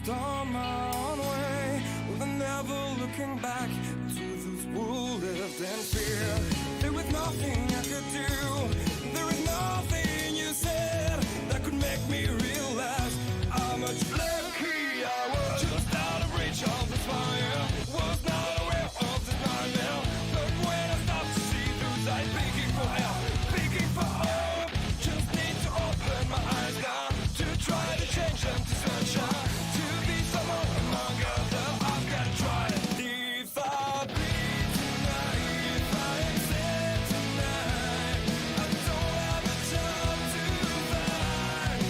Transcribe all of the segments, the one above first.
lost on my own way, with never looking back to those who lived in fear. There was nothing I could do, there was nothing you said that could make me realize how much lucky I was. Just out of reach of the fire, was not aware of the nightmare. But when I stopped to see those eyes begging for help, begging for hope, just need to open my eyes now to try to change them to sunshine, to be someone among others. I've got to try it. If I bleed tonight, if I accept tonight, I don't have a job to find.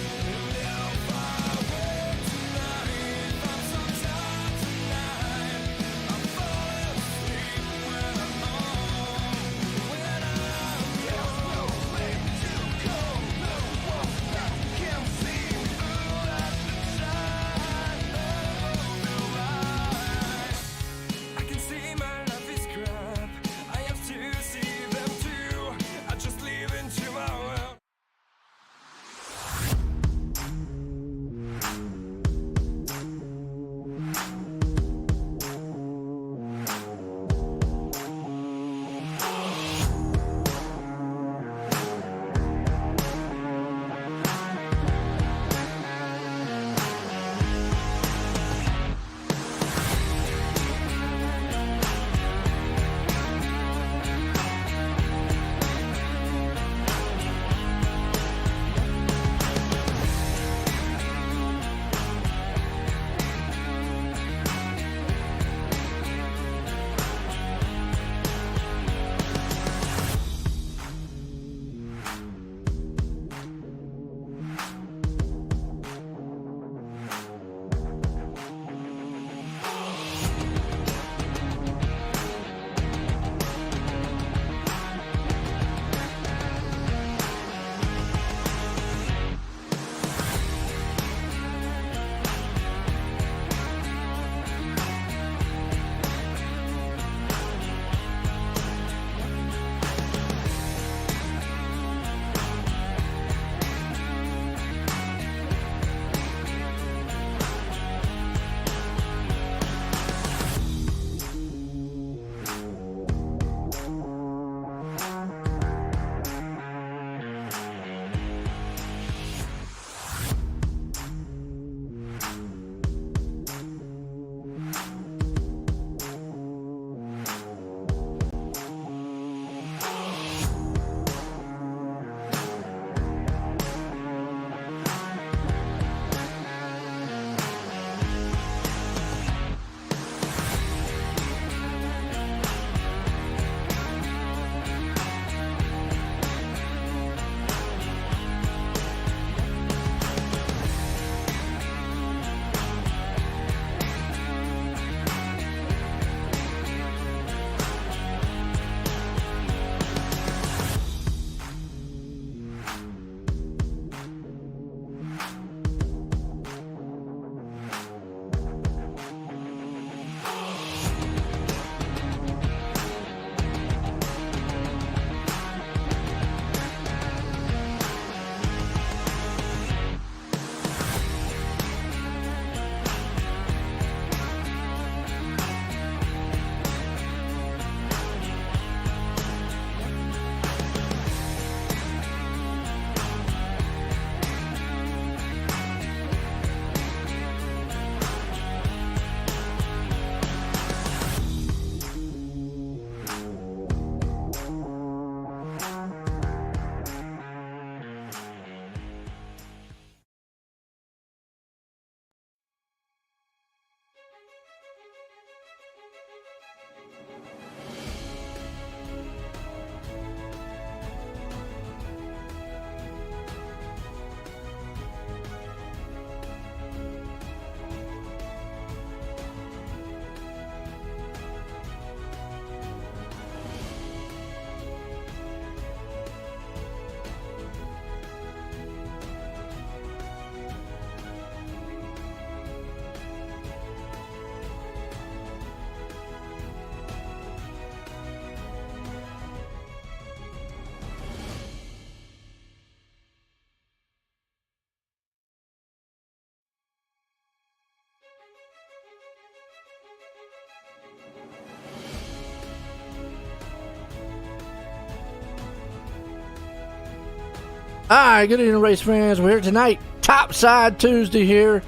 Hi, good evening, race fans. We're here tonight, Topside Tuesday here.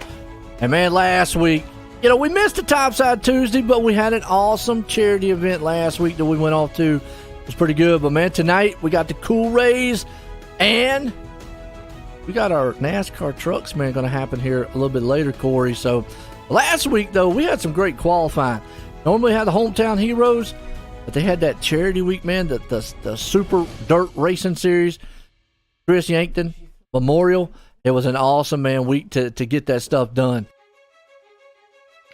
And man, last week, we missed the Topside Tuesday, but we had an awesome charity event last week that we went off to. It was pretty good. But man, tonight we got the cool rays and we got our NASCAR trucks, man, going to happen here a little bit later, Corey. So last week, though, we had some great qualifying. Normally we had the hometown heroes, but they had that charity week, man, the Super Dirt Racing Series. Chris Yankton Memorial. It was an awesome, man, week to get that stuff done.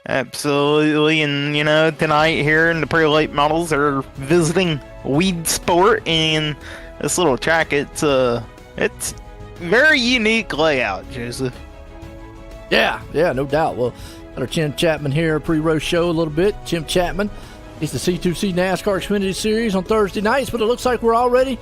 Absolutely, and tonight here in the pretty late models are visiting Weed Sport, and this little track, it's very unique layout, Joseph. Yeah, no doubt. Well, got our Jim Chapman here, pre-roast show a little bit. Jim Chapman, he's the C2C NASCAR Xfinity Series on Thursday nights, but it looks like we're already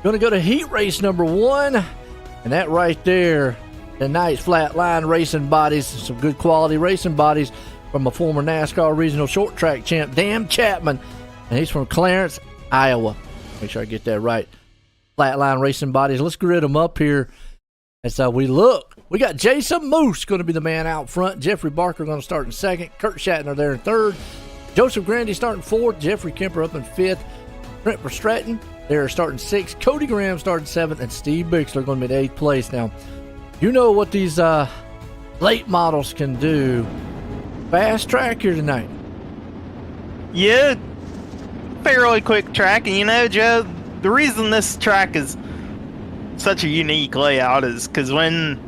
going to go to heat race number 1, and that right there, tonight's flatline racing bodies, some good quality racing bodies from a former NASCAR regional short track champ, Dan Chapman, and he's from Clarence, Iowa. Make sure I get that right. Flatline racing bodies. Let's grid them up here as we look. We got Jason Moose going to be the man out front. Jeffrey Barker going to start in second. Kurt Shatner there in third. Joseph Grandy starting fourth. Jeffrey Kemper up in fifth. Trent Verstretten they're starting 6th. Cody Graham starting 7th, and Steve Bixler going to be in 8th place. Now, you know what these late models can do. Fast track here tonight. Yeah, fairly quick track. And Joe, the reason this track is such a unique layout is because when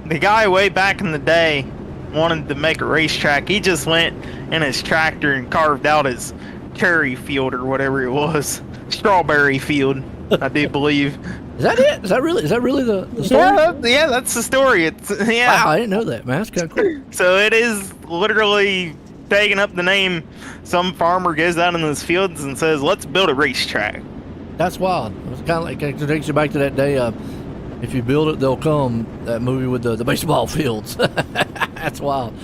the guy way back in the day wanted to make a racetrack, he just went in his tractor and carved out his cherry field or whatever it was. Strawberry field, I do believe. Is that it? Is that really the story? Yeah, that's the story. Wow, I didn't know that, man. That's kind of cool. So it is literally taking up the name. Some farmer goes out in his fields and says, "Let's build a racetrack." That's wild. It's kind of like it takes you back to that day. If you build it, they'll come. That movie with the baseball fields. That's wild.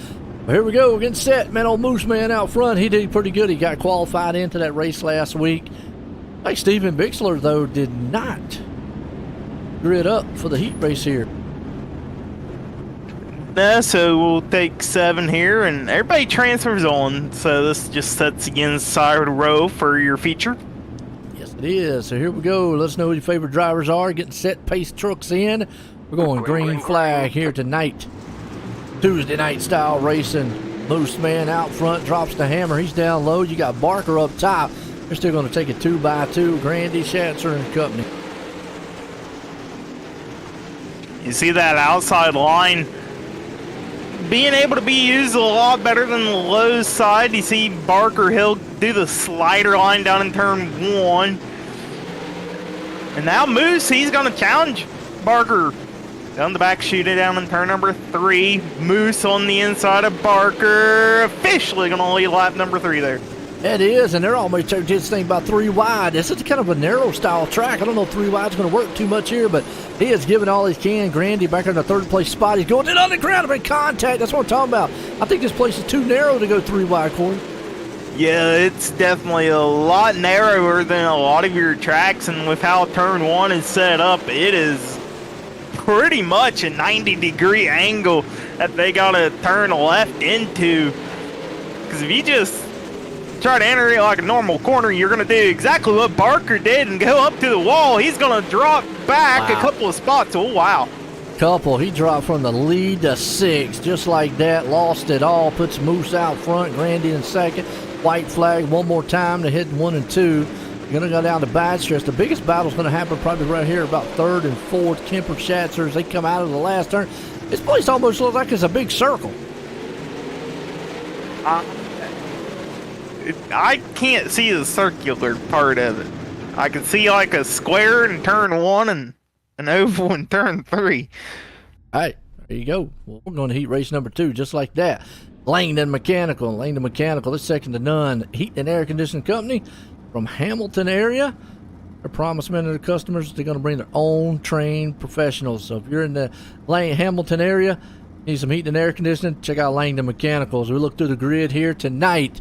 Well, here we go. We're getting set. Man, old Moose Man out front. He did pretty good. He got qualified into that race last week. Like Steven Bixler, though, did not grid up for the heat race here. So we'll take 7 here, and everybody transfers on. So this just sets against side row for your feature. Yes, it is. So here we go. Let us know who your favorite drivers are. Getting set, pace trucks in. We're going green flag here tonight. Tuesday night style racing. Moose Man out front drops the hammer. He's down low. You got Barker up top. They're still going to take it 2x2. Grandy, Schatzer, and company. You see that outside line being able to be used a lot better than the low side. You see Barker, he'll do the slider line down in turn 1. And now Moose, he's going to challenge Barker. Down the back, shoot it down in turn number 3. Moose on the inside of Barker. Officially going to lead lap number 3 there. It is, and they're almost did this thing about 3 wide. This is kind of a narrow style track. I don't know if 3 wide is going to work too much here, but he is giving all he can. Grandy back in the 3rd place spot. He's going to the ground in contact. That's what I'm talking about. I think this place is too narrow to go 3 wide, Corey. Yeah, it's definitely a lot narrower than a lot of your tracks, and with how turn 1 is set up, it is pretty much a 90-degree angle that they got to turn left into. Because if you just try to enter it like a normal corner, you're going to do exactly what Barker did and go up to the wall. He's going to drop back a couple of spots. Oh, wow. He dropped from the lead to 6, just like that. Lost it all. Puts Moose out front. Grandy in second. White flag one more time to hit 1 and 2. You're going to go down to Badstress. The biggest battle's going to happen probably right here, about 3rd and 4th. Kemper, Schatzer, as they come out of the last turn. This place almost looks like it's a big circle. I can't see the circular part of it. I can see like a square in turn 1 and an oval in turn 3. All right, there you go. Well, we're going to heat race number 2 just like that. Langdon Mechanical, this second to none. Heat and Air Conditioning Company from Hamilton area. They're promising to the customers they're going to bring their own trained professionals. So if you're in the Hamilton area, need some heat and air conditioning, check out Langdon Mechanical. As we look through the grid here tonight,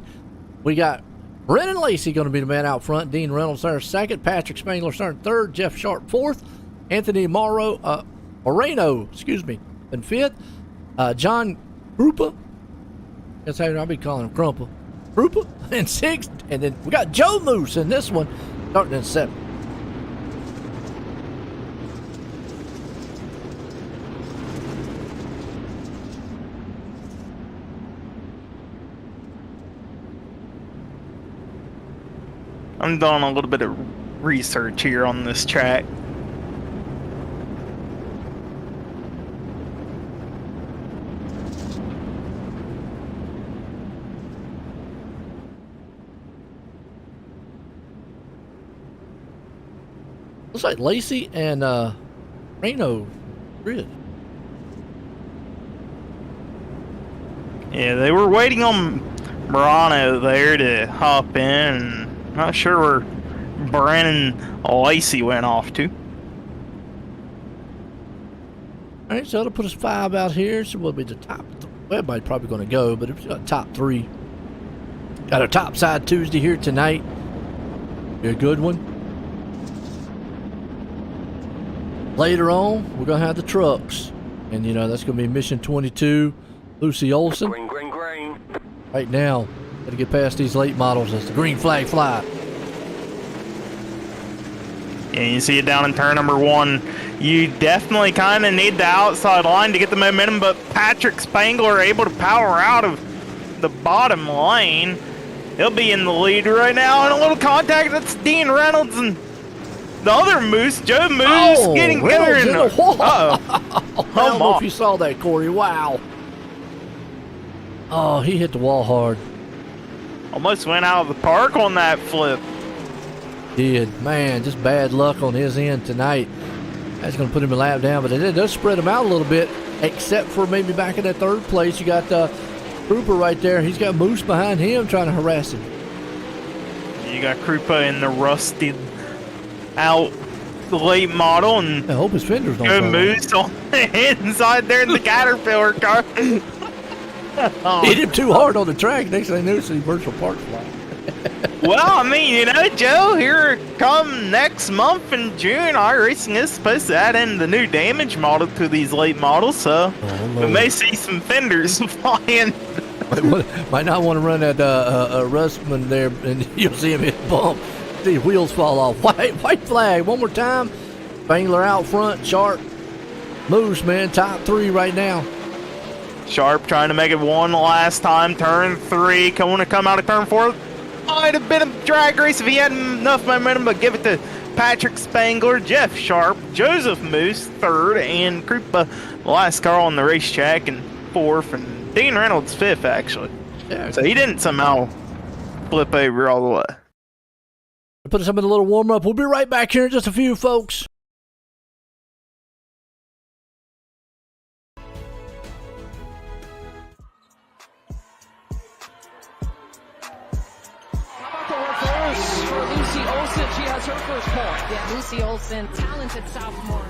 we got Brennan Lacey going to be the man out front. Dean Reynolds there second. Patrick Spangler starting 3rd. Jeff Sharp 4th. Anthony Moreno, excuse me, in 5th. John Krupa, that's how I'll be calling him, Krumpa. Krupa in 6th. And then we got Joe Moose in this one, starting in 7th. I'm doing a little bit of research here on this track. Looks like Lacey and Reno grid. Yeah, they were waiting on Morano there to hop in. Not sure where Brandon Lacey went off to. All right, so that'll put us 5 out here. So we'll be the top. Well, everybody's probably going to go, but it's got top 3. Got a Topside Tuesday here tonight. Be a good one. Later on, we're going to have the trucks. And, you know, that's going to be Mission 22, Lucy Olson. Green. Right now, got to get past these late models as the green flag fly. Yeah, you see it down in turn number 1. You definitely kind of need the outside line to get the momentum, but Patrick Spangler able to power out of the bottom lane. He'll be in the lead right now, and a little contact. That's Dean Reynolds and the other Moose, Joe Moose, getting together in the wall. I don't know if you saw that, Corey. Wow. Oh, he hit the wall hard. Almost went out of the park on that flip. Did. Man, just bad luck on his end tonight. That's going to put him a lap down, but it does spread him out a little bit, except for maybe back in that 3rd place. You got Krupa right there. He's got Moose behind him trying to harass him. You got Krupa in the rusted out the late model, and I hope his fenders don't Joe fall Moose on the inside there in the Caterpillar car. Hit him too hard on the track. Next thing I knew, see virtual parts fly. Well, I mean, you know, Joe, here come next month in June, iRacing is supposed to add in the new damage model to these late models, so we may see some fenders flying. Might not want to run that Rustman there, and you'll see him hit bump. See wheels fall off. White flag. One more time. Spangler out front. Sharp. Moose, man. Top 3 right now. Sharp trying to make it one last time. Turn 3. Going to come out of turn 4. Might have been a drag race if he had enough momentum, but give it to Patrick Spangler, Jeff Sharp, Joseph Moose, 3rd, and Krupa, the last car on the racetrack, in 4th, and Dean Reynolds, 5th, actually. Yeah. So he didn't somehow flip over all the way. Put us up in a little warm up. We'll be right back here in just a few, folks. For Lucy Olson, she has her first point. Yeah, Lucy Olson, talented sophomore.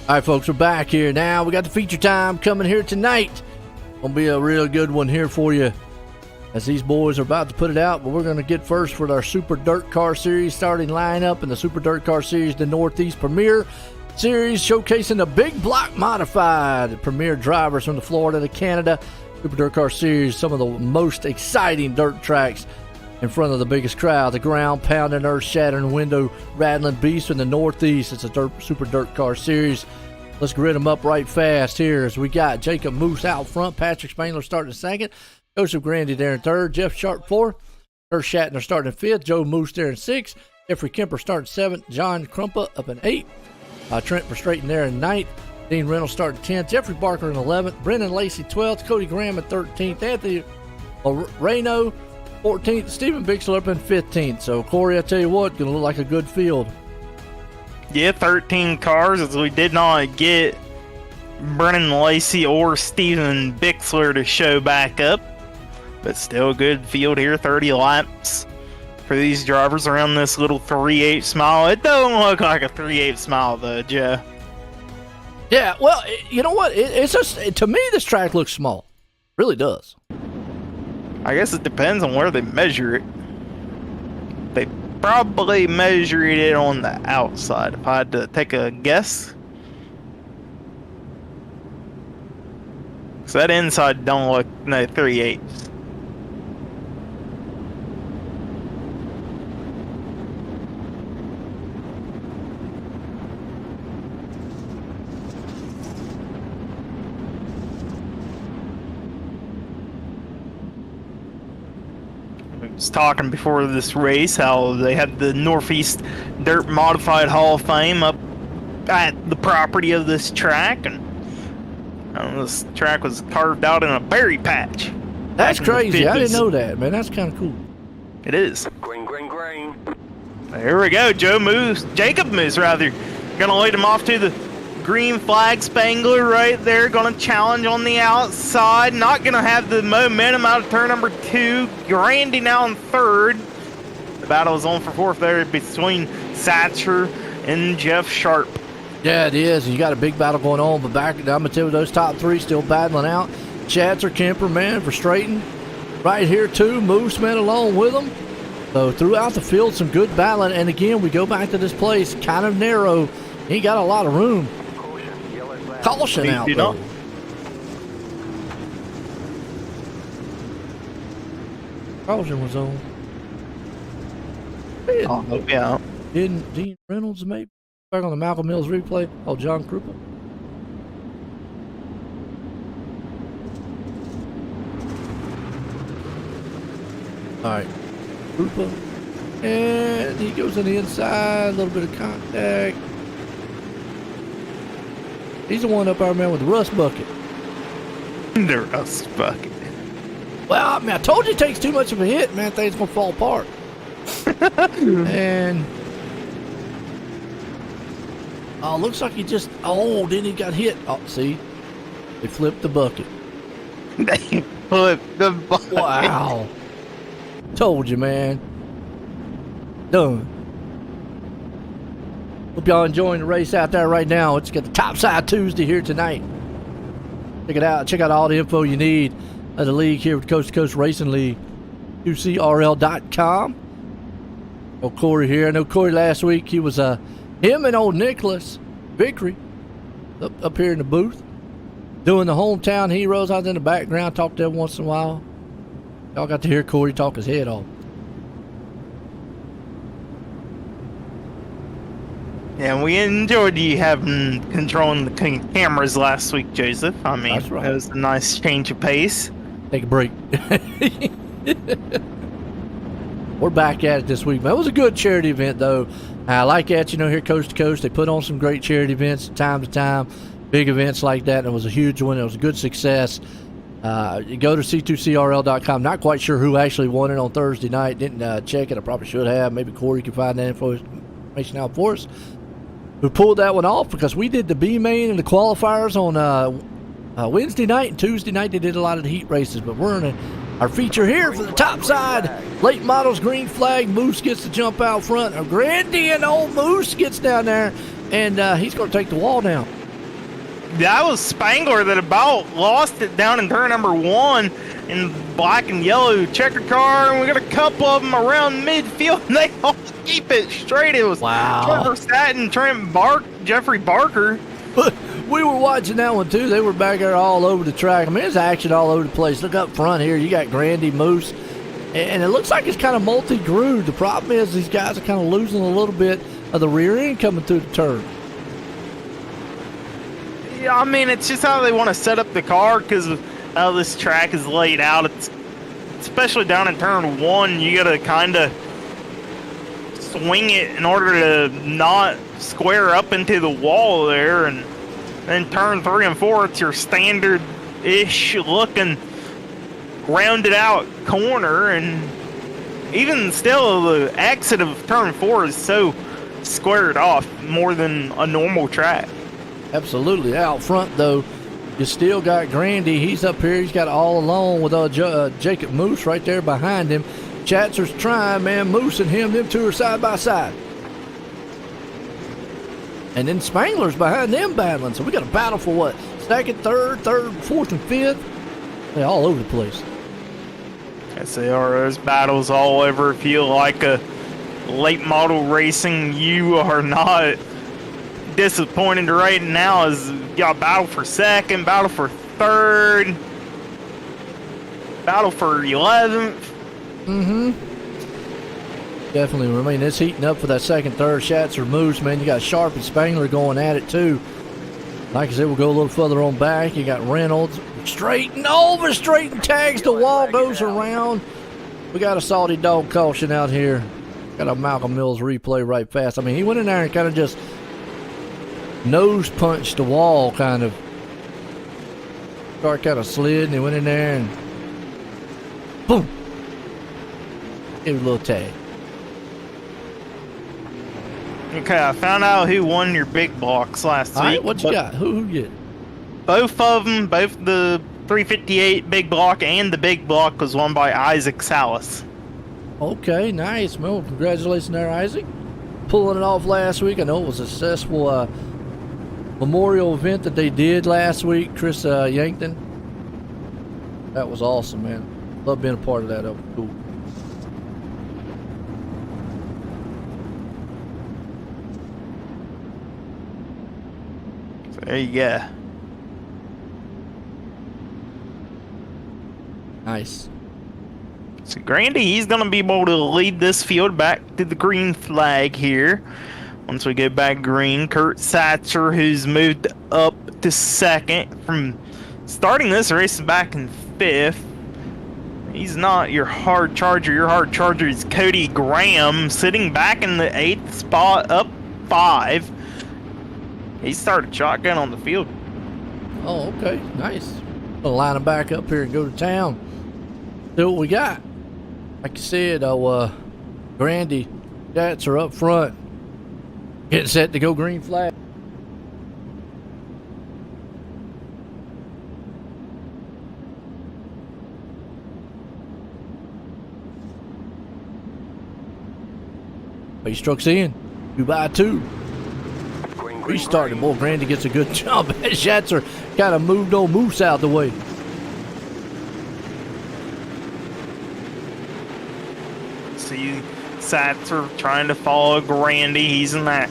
All right, folks, we're back here now. We got the feature time coming here tonight. Gonna be a real good one here for you as these boys are about to put it out. But we're gonna get first with our Super Dirt Car Series starting lineup in the Super Dirt Car Series, the Northeast Premier Series, showcasing the big block modified premier drivers from the Florida to Canada. Super Dirt Car Series, some of the most exciting dirt tracks in front of the biggest crowd. The ground pounding, earth shattering, window rattling beast in the Northeast. It's a Super Dirt Car Series. Let's grid them up right fast here as we got Jacob Moose out front, Patrick Spangler starting second, Joseph Grandy there in third, Jeff Sharp fourth, Kurt Shatner starting in fifth, Joe Moose there in sixth, Jeffrey Kemper starting seventh, John Crumpa up in eighth, Trent Verstraeten there in ninth, Dean Reynolds starting 10th, Jeffrey Barker in 11th, Brendan Lacey 12th, Cody Graham in 13th, Anthony Reno 14th, Stephen Bixler up in 15th. So, Corey, I tell you what, going to look like a good field. Yeah, 13 cars, as we did not get Brennan Lacey or Stephen Bixler to show back up. But still a good field here, 30 laps for these drivers around this little 3/8 mile. It don't look like a 3/8 mile, though, Joe. Yeah, well, you know what? It's just, to me, this track looks small. It really does. I guess it depends on where they measure it. They probably measured it on the outside, if I had to take a guess. So that inside don't look no 3/8. Was talking before this race how they had the Northeast Dirt Modified Hall of Fame up at the property of this track, and this track was carved out in a berry patch. That's crazy. I didn't know that, man. That's kind of cool. It is. Green, green, green. There we go. Jacob Moose, gonna lead him off to the green flag. Spangler right there, gonna challenge on the outside. Not gonna have the momentum out of turn number 2. Grandy now in third. The battle is on for fourth there between Satcher and Jeff Sharp. Yeah, it is. You got a big battle going on, but back, I'm gonna tell you, those top three still battling out. Chatzer, Kemper, man, Verstraeten right here too. Moose, man, along with them. So throughout the field, some good battling. And again, we go back to this place, kind of narrow. He got a lot of room. Caution out, though. Caution was on. Yeah. Didn't Dean Reynolds maybe? Back on the Malcolm Mills replay. Oh, John Krupa. All right. Krupa. And he goes on the inside. A little bit of contact. He's the one up there, man, with the rust bucket. The rust bucket. Well, I mean, I told you it takes too much of a hit, man. Things gonna fall apart. And looks like he just then he got hit. Oh, see, they flipped the bucket. They flipped the bucket. Wow. Told you, man. Done. Hope y'all enjoying the race out there right now. It's got the Topside Tuesday here tonight. Check it out. Check out all the info you need of the league here with Coast to Coast Racing League. UCRL.com. Oh, Corey here. I know Corey last week. He was him and old Nicholas Vickery up here in the booth doing the hometown heroes. I was in the background, talked to them once in a while. Y'all got to hear Corey talk his head off. Yeah, we enjoyed you having controlling the cameras last week, Joseph. I mean, that's right. That was a nice change of pace. Take a break. We're back at it this week, man. It was a good charity event, though. I like that, here Coast to Coast. They put on some great charity events time to time, big events like that, and it was a huge one. It was a good success. You go to C2CRL.com. Not quite sure who actually won it on Thursday night. Didn't check it. I probably should have. Maybe Corey can find that information out for us. We pulled that one off because we did the B main and the qualifiers on Wednesday night, and Tuesday night they did a lot of the heat races. But we're in our feature here for the Topside late models green flag. Moose gets to jump out front. Grandy and old Moose gets down there, and he's going to take the wall down. that was Spangler that about lost it down in turn number 1 in black and yellow checkered car, and we got a couple of them around midfield, and they all keep it straight. It was Trevor Staten, Jeffrey Barker. We were watching that one too. They were back there all over the track. I mean, there's action all over the place. Look up front here. You got Grandy, Moose, and it looks like it's kind of multi-grooved. The problem is these guys are kind of losing a little bit of the rear end coming through the turn. Yeah, I mean, it's just how they want to set up the car because of how this track is laid out. It's especially down in turn 1, you got to kind of swing it in order to not square up into the wall there, and then turn 3 and 4, it's your standard-ish looking rounded out corner, and even still the exit of turn 4 is so squared off more than a normal track. Absolutely. Out front though, you still got Grandy. He's up here. He's got all alone with Jacob Moose right there behind him. Chatzer's trying, man. Moose and him, them two are side by side. And then Spangler's behind them battling. So we got a battle for what? Second, third, fourth, and fifth. They're all over the place. Yes, they are. Those battles all over. If you like a late model racing, you are not disappointed right now. As you got battle for second, battle for third, battle for 11th. Definitely. I mean, it's heating up for that second, third. Schatzer, Moose, man. You got Sharp and Spangler going at it, too. Like I said, we'll go a little further on back. You got Reynolds. Straight and tags. The wall goes around. We got a salty dog caution out here. Got a Malcolm Mills replay right fast. I mean, he went in there and kind of just nose punched the wall, kind of. Car kind of slid, and he went in there and boom. Gave it a little tag. Okay, I found out who won your big blocks last week. All right, what you got? Who you get? Both of them, both the 358 big block and the big block was won by Isaac Salas. Okay, nice. Well, congratulations there, Isaac. Pulling it off last week. I know it was a successful memorial event that they did last week. Chris Yankton. That was awesome, man. Love being a part of that. That was cool. There you go. Nice. So Grandy, he's going to be able to lead this field back to the green flag here. Once we go back green, Kurt Satcher, who's moved up to second from starting this race back in 5th. He's not your hard charger. Your hard charger is Cody Graham, sitting back in the 8th spot, up 5. He started shotgun on the field. Oh, okay. Nice. We'll line him back up here and go to town. See what we got. Like you said, Grandy, Jats are up front. Getting set to go green flag. He strokes in. 2x2. Restarted. Boy, Grandy gets a good jump. Schatzer kind of moved on Moose out the way. See Satzer trying to follow Grandy. He's in that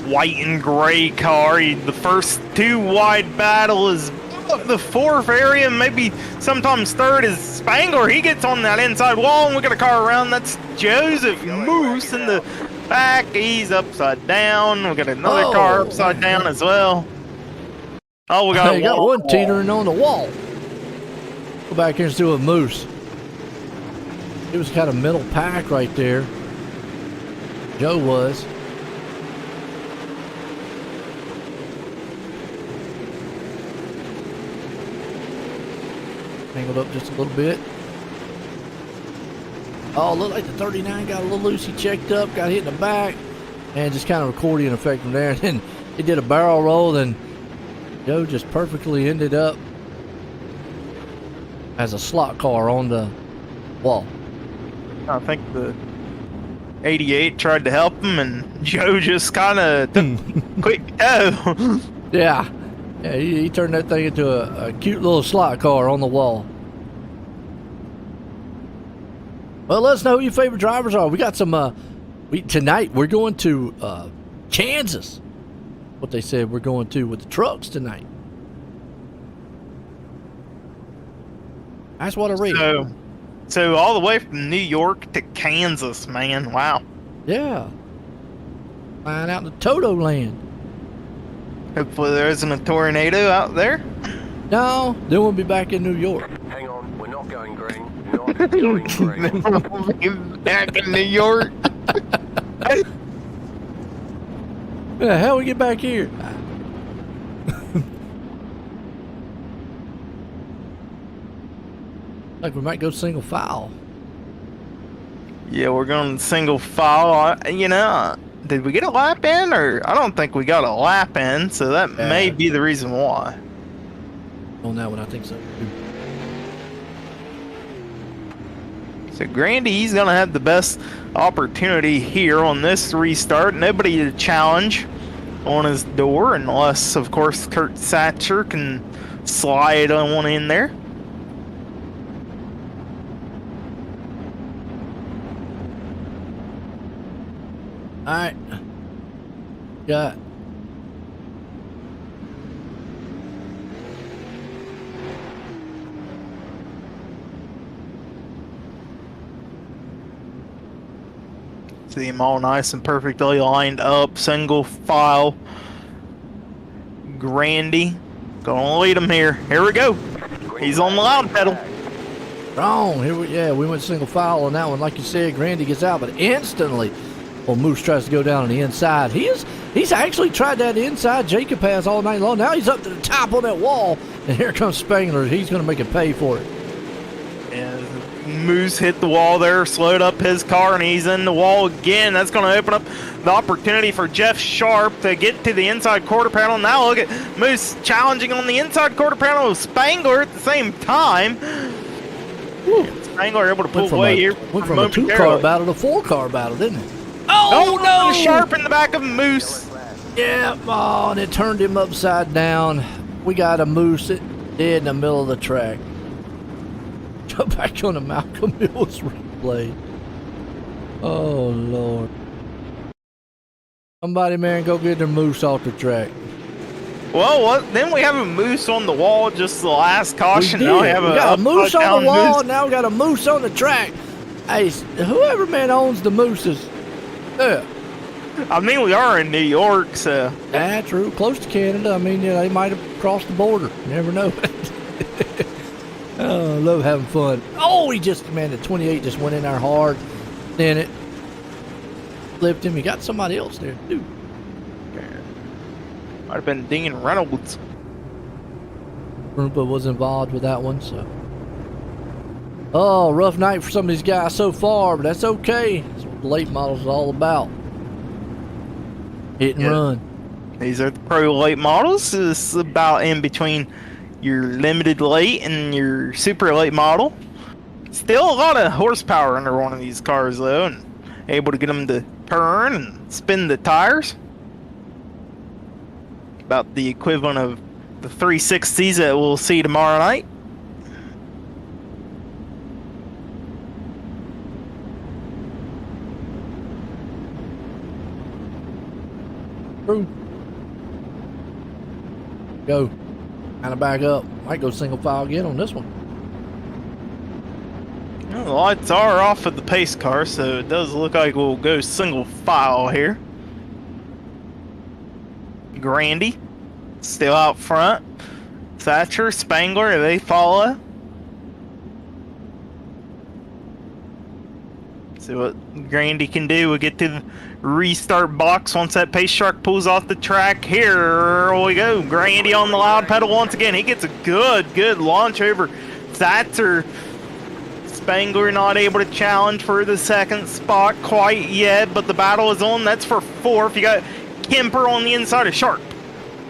white and gray car. The first 2 wide battle is the 4th area, maybe sometimes 3rd is Spangler. He gets on that inside wall, and we got a car around. That's Joseph Moose in the back. He's upside down. We got another car upside down as well. Oh, we got one teetering on the wall. Go back here and see what Moose. It was kind of middle pack right there. Joe was. Angled up just a little bit. Oh, looked like the 39 got a little loose. He checked up, got hit in the back, and just kind of accordion effect from there. And then he did a barrel roll, and Joe just perfectly ended up as a slot car on the wall. I think the 88 tried to help him, and Joe just kind of took quick go. Yeah, Yeah, he turned that thing into a cute little slot car on the wall. Well, let us know who your favorite drivers are. We got some. Tonight we're going to Kansas. What they said we're going to with the trucks tonight. That's what I read. So all the way from New York to Kansas, man. Wow. Yeah. Flying out to Toto land. Hopefully there isn't a tornado out there. No, then we'll be back in New York. Hang on, we're not going green. Not going green. We'll be back in New York. Yeah, how we get back here? Like we might go single file. Yeah, we're going single file. You know, did we get a lap in? Or I don't think we got a lap in, so that may be the reason why. On that one, I think so. So Grandy, he's going to have the best opportunity here on this restart. Nobody to challenge on his door, unless, of course, Kurt Satcher can slide on one in there. All right. Got. See him all nice and perfectly lined up, single file. Grandy, gonna lead him here. Here we go. He's on the loud pedal. Wrong. Here we went single file on that one. Like you said, Grandy gets out, but instantly, Moose tries to go down on the inside. He's actually tried that inside Jacob has all night long. Now he's up to the top on that wall, and here comes Spangler. He's going to make it pay for it. And Moose hit the wall there, slowed up his car, and he's in the wall again. That's going to open up the opportunity for Jeff Sharp to get to the inside quarter panel. Now look at Moose challenging on the inside quarter panel with Spangler at the same time. Spangler able to pull away here. Went from a 2-car battle to 4-car battle, didn't it? Oh, no! Sharp in the back of Moose. Yeah, oh, and it turned him upside down. We got a Moose dead in the middle of the track. Go back on the Malcolm Mills replay. Oh, Lord. Somebody, man, go get their Moose off the track. Well, then we have a Moose on the wall, just the last caution. Now we got a Moose on the wall, now we got a Moose on the track. Hey, whoever, man, owns the Mooses. Yeah. I mean, we are in New York, so. Yeah, true. Close to Canada. I mean, they might have crossed the border. You never know. Oh, I love having fun. Oh, the 28 just went in there hard. Then it flipped him. He got somebody else there, too. Might have been Dean Reynolds. Rumpa was involved with that one, so. Oh, rough night for some of these guys so far, but that's okay. That's what the late models is all about. Hit and run. These are the pro late models. It's about in between your limited late and your super late model. Still a lot of horsepower under one of these cars, though, and able to get them to turn and spin the tires. About the equivalent of the 360s that we'll see tomorrow night. Go. Kind of back up. Might go single file again on this one. Well, the lights are off of the pace car, so it does look like we'll go single file here. Grandy still out front. Thatcher, Spangler, they follow. See what Grandy can do. We'll get to the restart box once that pace truck pulls off the track. Here we go. Grandy on the loud pedal once again. He gets a good launch over Thatcher. Spangler not able to challenge for the second spot quite yet, but the battle is on. That's for fourth. You got Kemper on the inside of Sharp.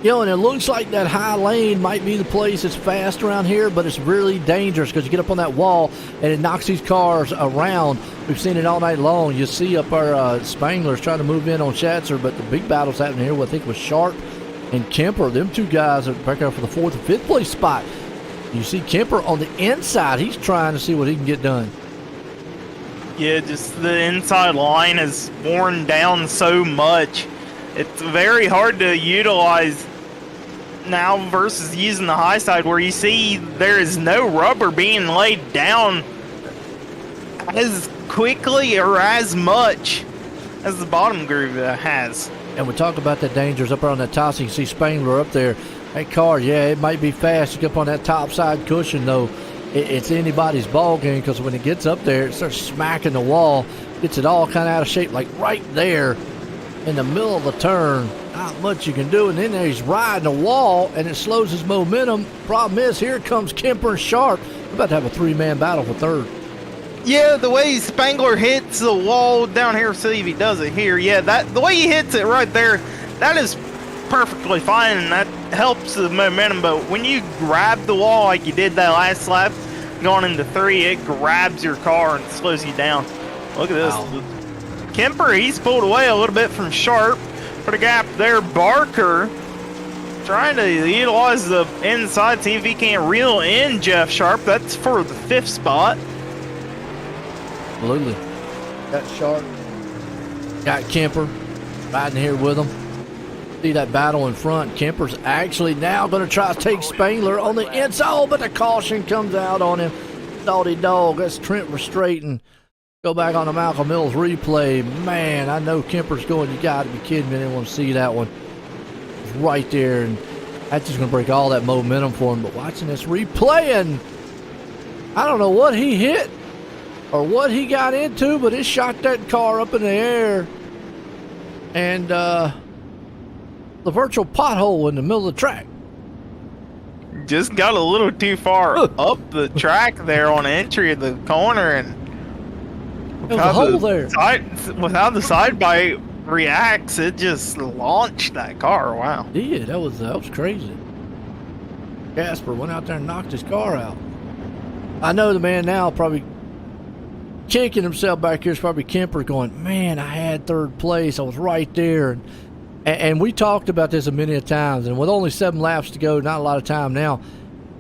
And it looks like that high lane might be the place that's fast around here, but it's really dangerous because you get up on that wall and it knocks these cars around. We've seen it all night long. You see up our Spangler's trying to move in on Schatzer, but the big battle's happening here. I think with Sharp and Kemper. Them two guys are back up for the 4th and 5th place spot. You see Kemper on the inside. He's trying to see what he can get done. Yeah, just the inside line is worn down so much. It's very hard to utilize now versus using the high side, where you see there is no rubber being laid down as quickly or as much as the bottom groove has. And we talk about the dangers up there on that top, so you can see Spangler up there. That car, yeah, it might be fast to get up on that top side cushion, though. It's anybody's ball game, because when it gets up there, it starts smacking the wall, gets it all kind of out of shape, like right there in the middle of the turn. Not much you can do, and then he's riding the wall, and it slows his momentum. Problem is, here comes Kemper and Sharp. We're about to have a 3-man battle for 3rd. Yeah, the way Spangler hits the wall down here, see if he does it here. Yeah, the way he hits it right there, that is perfectly fine, and that helps the momentum. But when you grab the wall like you did that last lap, going into 3, it grabs your car and slows you down. Look at this. Wow. Kemper, he's pulled away a little bit from Sharp. Put a gap there. Barker trying to utilize the inside, see if he can't reel in Jeff Sharp. That's for the 5th spot. Absolutely. Got Sharp. Got Kemper riding here with him. See that battle in front. Kemper's actually now going to try to take Spangler on the inside. Oh, but the caution comes out on him. Salty dog. That's Trent Restrating. Go back on the Malcolm Mills replay. Man, I know Kemper's going, you got to be kidding me. I didn't want to see that one. It's right there, and that's just going to break all that momentum for him. But watching this replay, and I don't know what he hit or what he got into, but it shot that car up in the air. And the virtual pothole in the middle of the track. Just got a little too far up the track there on the entry of the corner, and There's a hole there. Without the side bite reacts, it just launched that car. Wow. Yeah, that was crazy. Casper went out there and knocked his car out. I know the man now probably kicking himself back here is probably Kemper going, man, I had 3rd place. I was right there. And we talked about this a many times, and with only 7 laps to go, not a lot of time now,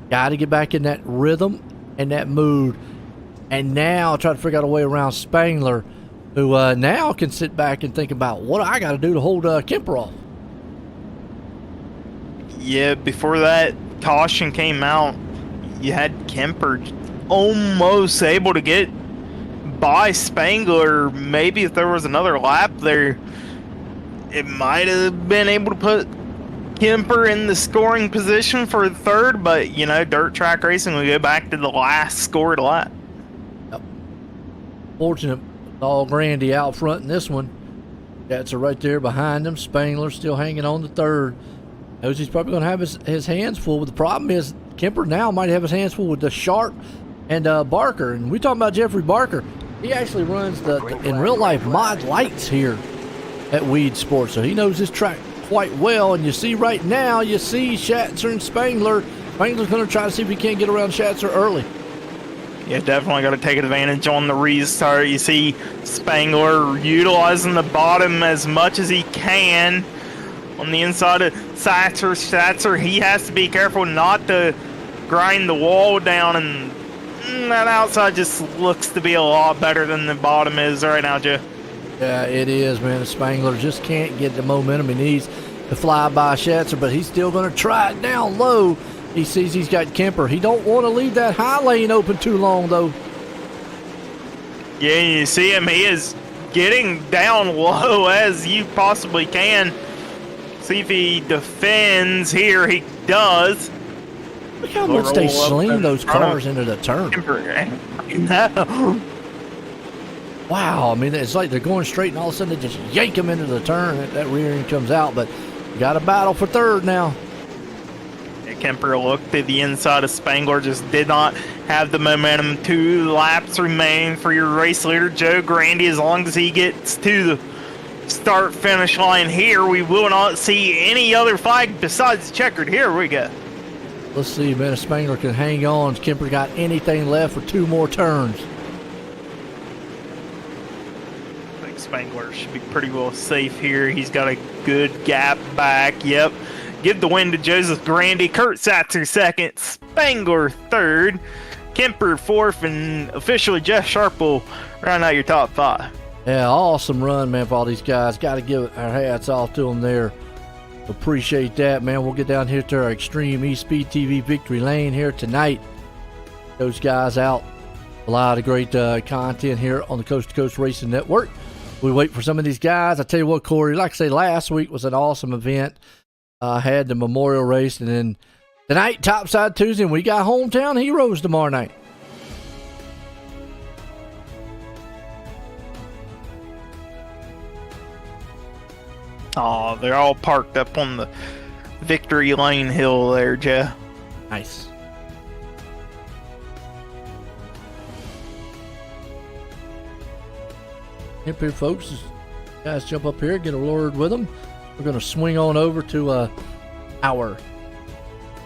got to get back in that rhythm and that mood. And now try to figure out a way around Spangler, who now can sit back and think about what I got to do to hold Kemper off. Yeah, before that caution came out, you had Kemper almost able to get by Spangler. Maybe if there was another lap there, it might have been able to put Kemper in the scoring position for 3rd, but, you know, dirt track racing, we go back to the last scored lap. Yep. Fortunate, all Grandy out front in this one. Cats are right there behind him. Spangler still hanging on to 3rd. Knows he's probably going to have his hands full, but the problem is Kemper now might have his hands full with the Sharp and Barker. And we talking about Jeffrey Barker. He actually runs the in real life mod lights here at Weed Sports, so he knows this track quite well. And you see right now, you see Schatzer and Spangler. Spangler's going to try to see if he can't get around Schatzer early. Yeah, definitely got to take advantage on the restart. You see Spangler utilizing the bottom as much as he can on the inside of Schatzer. He has to be careful not to grind the wall down, and that outside just looks to be a lot better than the bottom is right now, Joe. Yeah, it is, man. Spangler just can't get the momentum he needs to fly by Schatzer, but he's still going to try it down low. He sees he's got Kemper. He don't want to leave that high lane open too long, though. Yeah, you see him. He is getting down low as you possibly can. See if he defends here. He does. Look how much they sling those cars into the turn. Wow, I mean, it's like they're going straight, and all of a sudden they just yank them into the turn. That rear end comes out, but you got a battle for 3rd now. Kemper looked to the inside of Spangler, just did not have the momentum. 2 laps remain for your race leader, Joe Grandy. As long as he gets to the start-finish line here, we will not see any other flag besides the checkered. Here we go. Let's see, man, if Spangler can hang on. Kemper got anything left for 2 more turns. I think Spangler should be pretty well safe here. He's got a good gap back. Yep. give the win to Joseph Grandy, Kurt Satzer second, Spangler third, Kemper fourth, and officially Jeff Sharp will round out your top 5. Yeah, awesome run, man, for all these guys. Got to give our hats off to them there. Appreciate that, man. We'll get down here to our Extreme E-Speed TV Victory Lane here tonight. Those guys out. A lot of great content here on the Coast to Coast Racing Network. We wait for some of these guys. I tell you what, Corey, like I say, last week was an awesome event. Had the Memorial Race, and then tonight, Topside Tuesday, and we got Hometown Heroes tomorrow night. Oh, they're all parked up on the Victory Lane hill there, Jeff. Nice. Up here, folks. Guys, jump up here, get a word with them. We're going to swing on over to our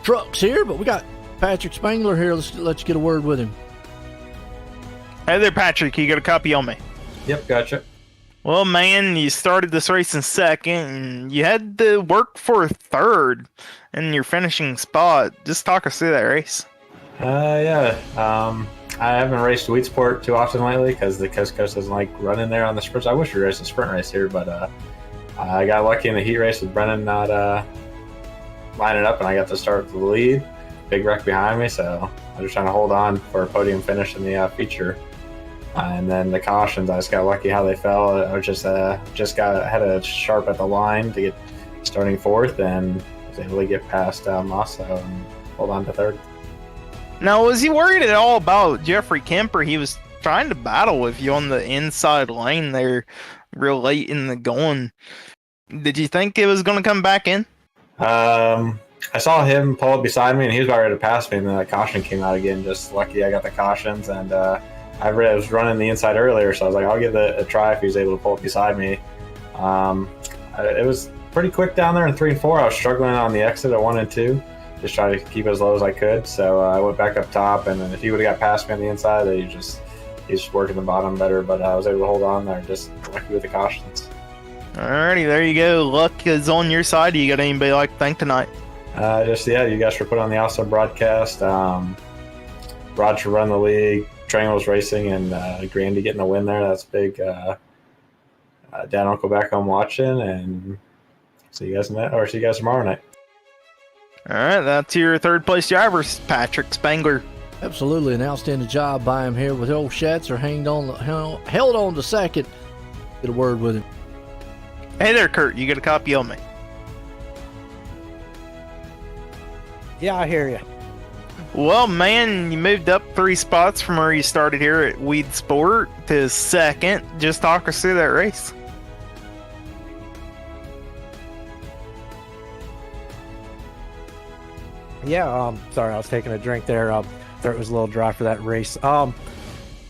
trucks here, but we got Patrick Spangler here. Let's get a word with him. Hey there, Patrick. You got a copy on me? Yep, gotcha. Well, man, you started this race in second, and you had to work for third in your finishing spot. Just talk us through that race. Yeah. I haven't raced Weedsport too often lately because the Coast to Coast doesn't like running there on the sprints. I wish we raced a sprint race here, but I got lucky in the heat race with Brennan not lining up, and I got to start with the lead. Big wreck behind me, so I'm just trying to hold on for a podium finish in the feature. And then the cautions, I just got lucky how they fell. I was just had a sharp at the line to get starting fourth, and was able to get past Mosso and hold on to third. Now, was he worried at all about Jeffrey Kemper? He was trying to battle with you on the inside lane there real late in the going. Did you think it was going to come back in? I saw him pull up beside me, and he was about ready to pass me, and then the caution came out again. Just lucky I got the cautions, and I was running the inside earlier, so I was like, I'll give it a try if he was able to pull up beside me. It was pretty quick down there in 3 and 4. I was struggling on the exit at 1 and 2. Just try to keep as low as I could. So I went back up top, and then if he would have got past me on the inside, he's just working the bottom better. But I was able to hold on there, just lucky with the cautions. Alrighty, there you go. Luck is on your side. You got anybody like to thank tonight? You guys for putting on the awesome broadcast. Roger run the league, Triangles Racing, and Grandy getting the win there. That's big. Dad and Uncle back home watching, and see you guys tomorrow night. All right, that's your third place driver, Patrick Spangler. Absolutely, an outstanding job by him here with old Schatzer held on to second. Get a word with him. Hey there, Kurt. You got a copy on me? Yeah, I hear you. Well, man, you moved up 3 spots from where you started here at Weed Sport to second. Just talk us through that race. Yeah, sorry, I was taking a drink there. Thought it was a little dry for that race. Yeah,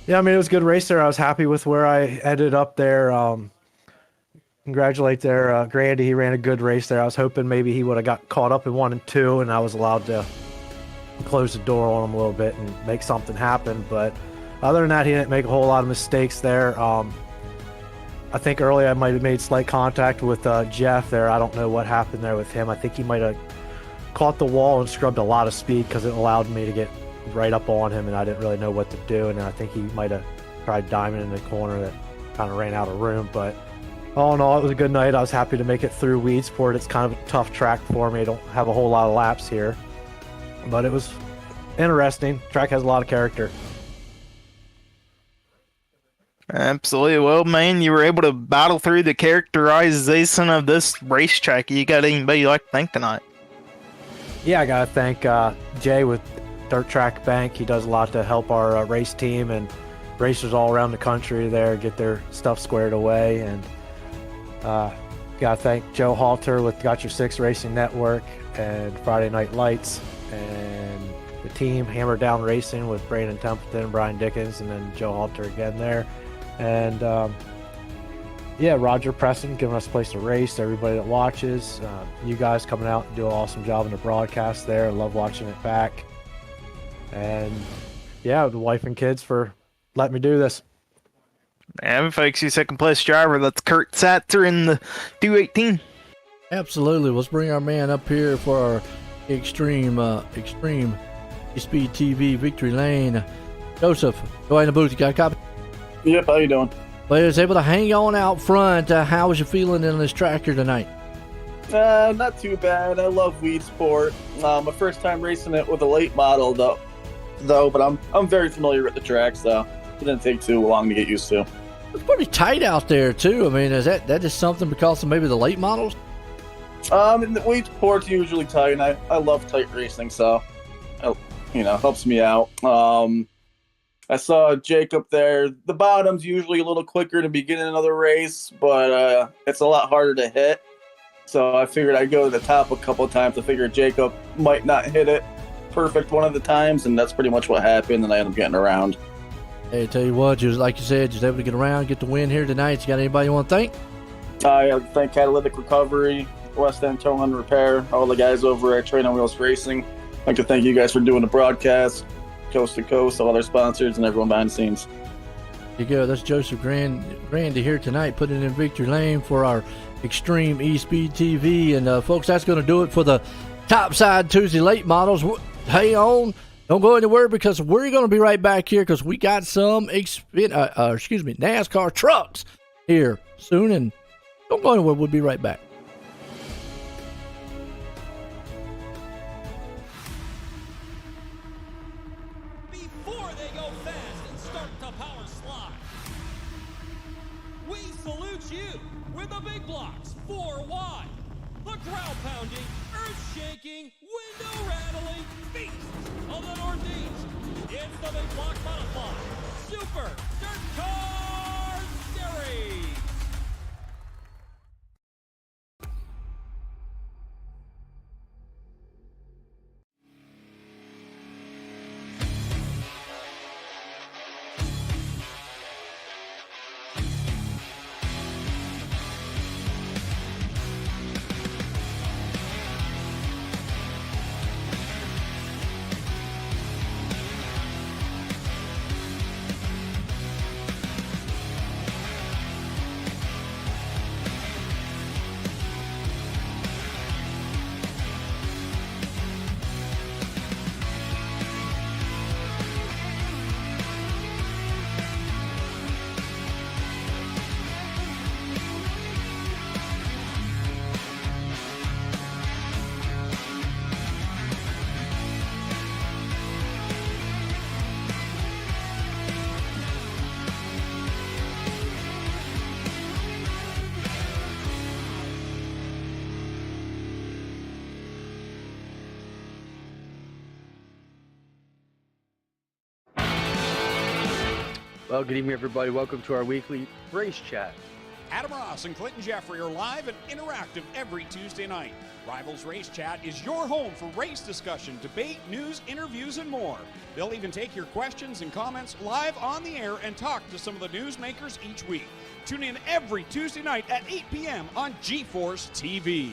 I mean, it was a good race there. I was happy with where I ended up there. Congratulate there, Grandy. He ran a good race there. I was hoping maybe he would have got caught up in 1 and 2, and I was allowed to close the door on him a little bit and make something happen. But other than that, he didn't make a whole lot of mistakes there. I think early I might have made slight contact with Jeff there. I don't know what happened there with him. I think he might have caught the wall and scrubbed a lot of speed because it allowed me to get right up on him, and I didn't really know what to do. And I think he might have tried diming in the corner that kind of ran out of room. But all in all, it was a good night. I was happy to make it through Weedsport. It's kind of a tough track for me. I don't have a whole lot of laps here, but it was interesting. Track has a lot of character. Absolutely. Well, man, you were able to battle through the characterization of this racetrack. You got anybody you like to thank tonight? Yeah, I got to thank Jay with Dirt Track Bank. He does a lot to help our race team and racers all around the country there get their stuff squared away. And got to thank Joe Halter with Got Your Six Racing Network and Friday Night Lights, and the team Hammer Down Racing with Brandon Templeton, Brian Dickens, and then Joe Halter again there. And yeah, Roger Preston giving us a place to race, everybody that watches, you guys coming out and do an awesome job in the broadcast there. I love watching it back. And yeah, the wife and kids for letting me do this. And folks, your second place driver, that's Kurt Satzer in the 218. Absolutely. Let's bring our man up here for our extreme speed TV victory lane. Joseph, go ahead in the booth. You got a copy? Yep, how you doing? Well, he was able to hang on out front. How was you feeling in this tractor tonight? Not too bad. I love weed sport. My first time racing it with a late model though, but I'm very familiar with the track, so it didn't take too long to get used to. It's pretty tight out there too. I mean, is that just something because of maybe the late models? And the weed sport's usually tight, and I love tight racing, so helps me out. I saw Jacob there. The bottom's usually a little quicker in the beginning of the race, but it's a lot harder to hit. So I figured I'd go to the top a couple of times. I figured Jacob might not hit it perfect one of the times, and that's pretty much what happened, and I ended up getting around. Hey, tell you what, just like you said, just able to get around, get the win here tonight. You got anybody you want to thank? I thank Catalytic Recovery, West End Towing Repair, all the guys over at Train on Wheels Racing. I'd like to thank you guys for doing the broadcast, coast to coast, all our sponsors, and everyone behind the scenes. There you go. That's Joseph Grandy here tonight, putting in victory lane for our Extreme E-Speed TV. And folks, that's going to do it for the Topside Tuesday late models. Hang on. Don't go anywhere because we're going to be right back here because we got some NASCAR trucks here soon. And don't go anywhere. We'll be right back. Before they go fast and start to power slide, we salute you with the big blocks 4 wide, the ground pounding, earth shaking, window rattling beast of the Northeast. It's the big block modified Super Dirt Car Series. Well, good evening, everybody. Welcome to our weekly race chat. Adam Ross and Clinton Jeffrey are live and interactive every Tuesday night. Rivals Race Chat is your home for race discussion, debate, news, interviews, and more. They'll even take your questions and comments live on the air and talk to some of the newsmakers each week. Tune in every Tuesday night at 8 p.m. on G-Force TV.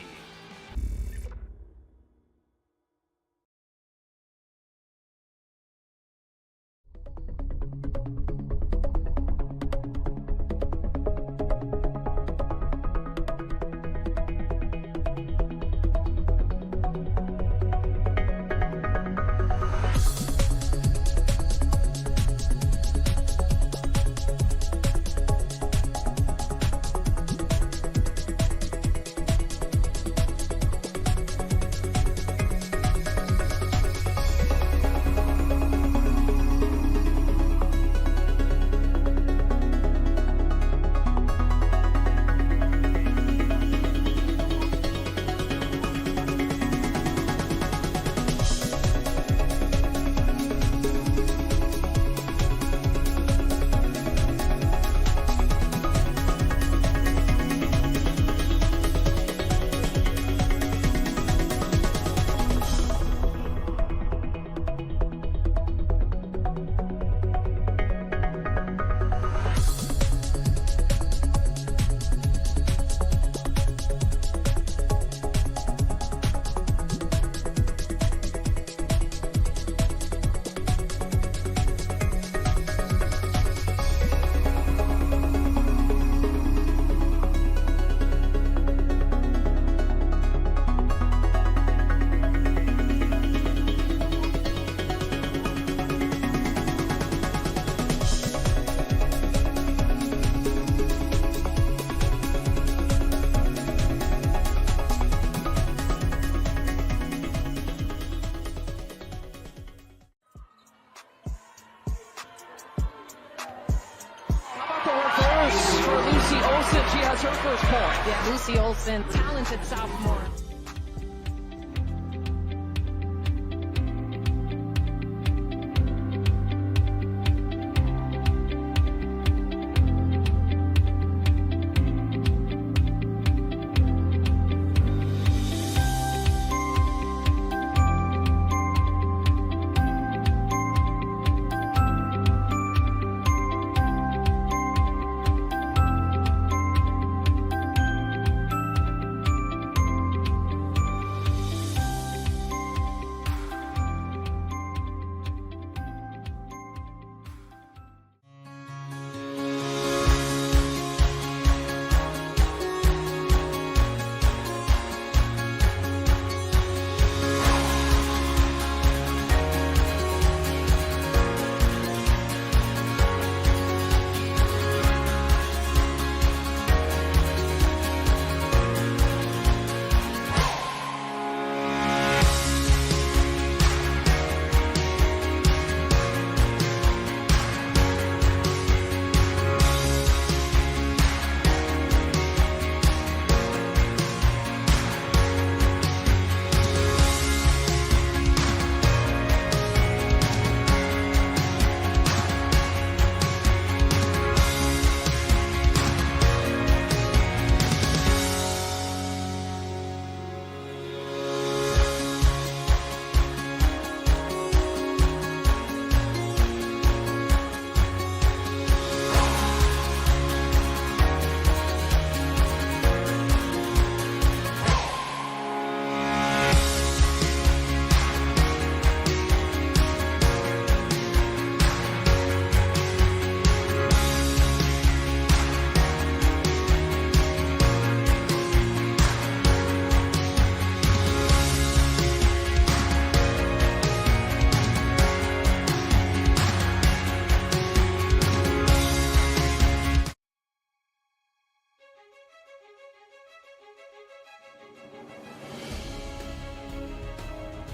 for Lucy Olson. She has her first point. Yeah, Lucy Olson, talented sophomore.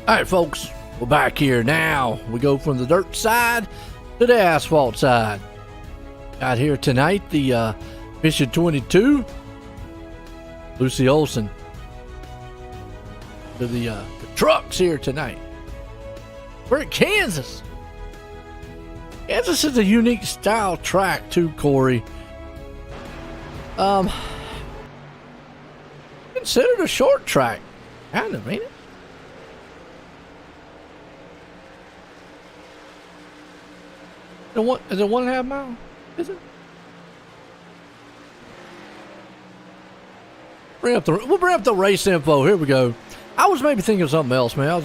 All right, folks, we're back here now. We go from the dirt side to the asphalt side. Got here tonight the Mission 22, Lucy Olson. To the trucks here tonight. We're at Kansas. Kansas is a unique style track too, Corey. Considered a short track, kind of, ain't it? Is it 1.5 mile? Is it? We'll bring up the race info. Here we go. I was maybe thinking of something else, man.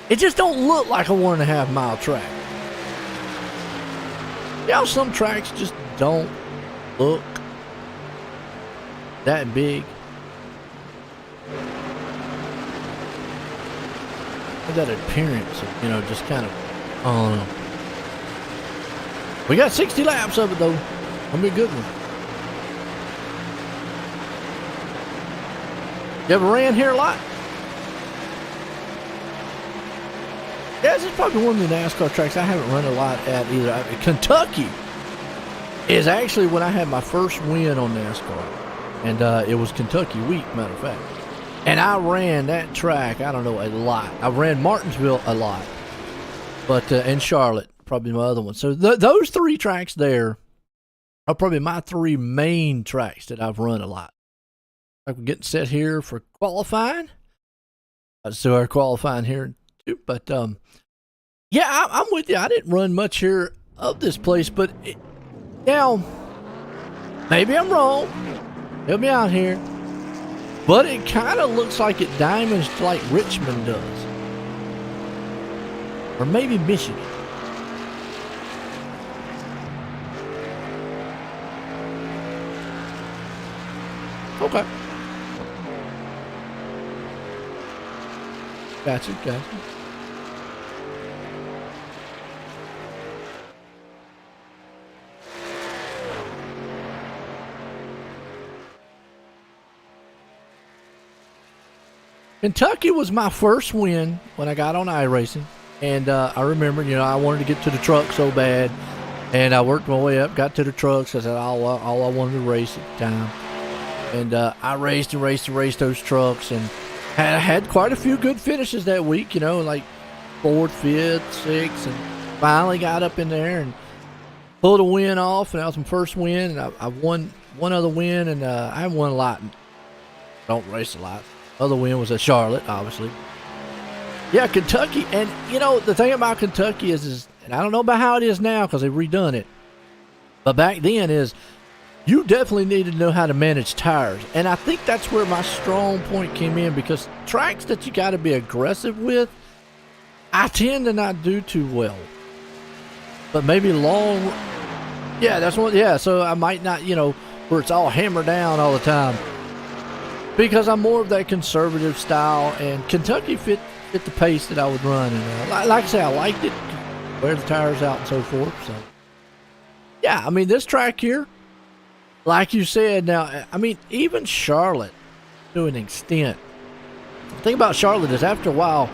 It just don't look like a 1.5 mile track. You know, some tracks just don't look that big. That appearance of, just kind of, I don't know. We got 60 laps of it, though. Gonna be a good one. You ever ran here a lot? Yeah, this is probably one of the NASCAR tracks I haven't run a lot at either. Kentucky is actually when I had my first win on NASCAR. And it was Kentucky Week, matter of fact. And I ran that track, I don't know, a lot. I ran Martinsville a lot. But, and Charlotte. Probably my other one. So those three tracks there are probably my three main tracks that I've run a lot. Like we're getting set here for qualifying. Let's do our qualifying here too. But yeah, I'm with you. I didn't run much here of this place, but now maybe I'm wrong. Help me out here. But it kind of looks like it diamonds like Richmond does, or maybe Michigan. Okay. Gotcha. Kentucky was my first win when I got on iRacing. And I remember, I wanted to get to the truck so bad. And I worked my way up, got to the trucks. I said all I wanted to race at the time. And I raced and raced and raced those trucks, and had quite a few good finishes that week, like 4th, 5th, 6th, and finally got up in there and pulled a win off, and that was my first win, and I won one other win, and I haven't won a lot. Don't race a lot. Other win was at Charlotte, obviously. Yeah, Kentucky, and the thing about Kentucky is and I don't know about how it is now because they've redone it, but back then is you definitely needed to know how to manage tires, and I think that's where my strong point came in, because tracks that you got to be aggressive with, I tend to not do too well. But maybe long, yeah, that's what, yeah, so I might not, where it's all hammered down all the time, because I'm more of that conservative style, and Kentucky fit the pace that I would run, and like I say, I liked it, wear the tires out and so forth. So yeah, I mean, this track here, like you said, now, I mean, even Charlotte, to an extent, the thing about Charlotte is after a while,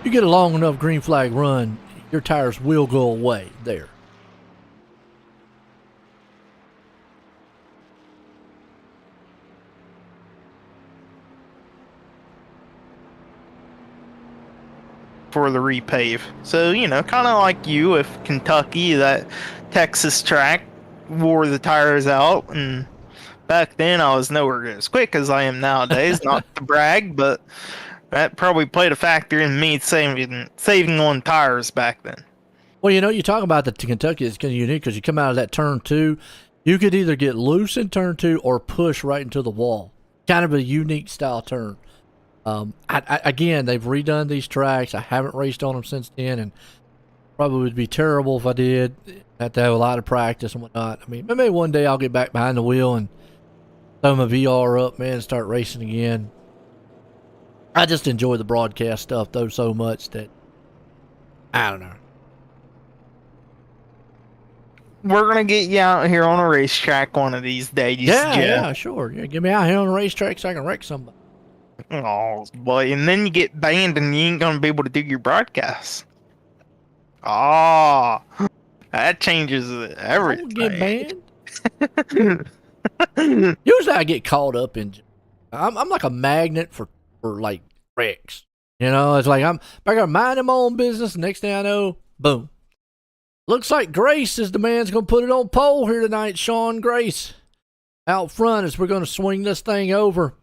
you get a long enough green flag run, your tires will go away there. For the repave. So, kind of like you, if Kentucky, that Texas track wore the tires out, and back then I was nowhere as quick as I am nowadays, not to brag, but that probably played a factor in me saving on tires back then. Well, you talk about the Kentucky, it's kind of unique because you come out of that turn 2, you could either get loose in turn 2 or push right into the wall. Kind of a unique style turn. Again, they've redone these tracks. I haven't raced on them since then, and probably would be terrible if I did. Have to have a lot of practice and whatnot. I mean, maybe one day I'll get back behind the wheel and throw my VR up, man, and start racing again. I just enjoy the broadcast stuff, though, so much that, I don't know. We're going to get you out here on a racetrack one of these days. Yeah, sure. Yeah, get me out here on a racetrack so I can wreck somebody. Oh, boy, and then you get banned and you ain't going to be able to do your broadcast. Oh, that changes everything. Get banned? Usually I get caught up in, I'm like a magnet for like wrecks. It's like I got to mind my own business. Next thing I know, boom. Looks like Grace is the man's going to put it on pole here tonight. Sean Grace out front as we're going to swing this thing over.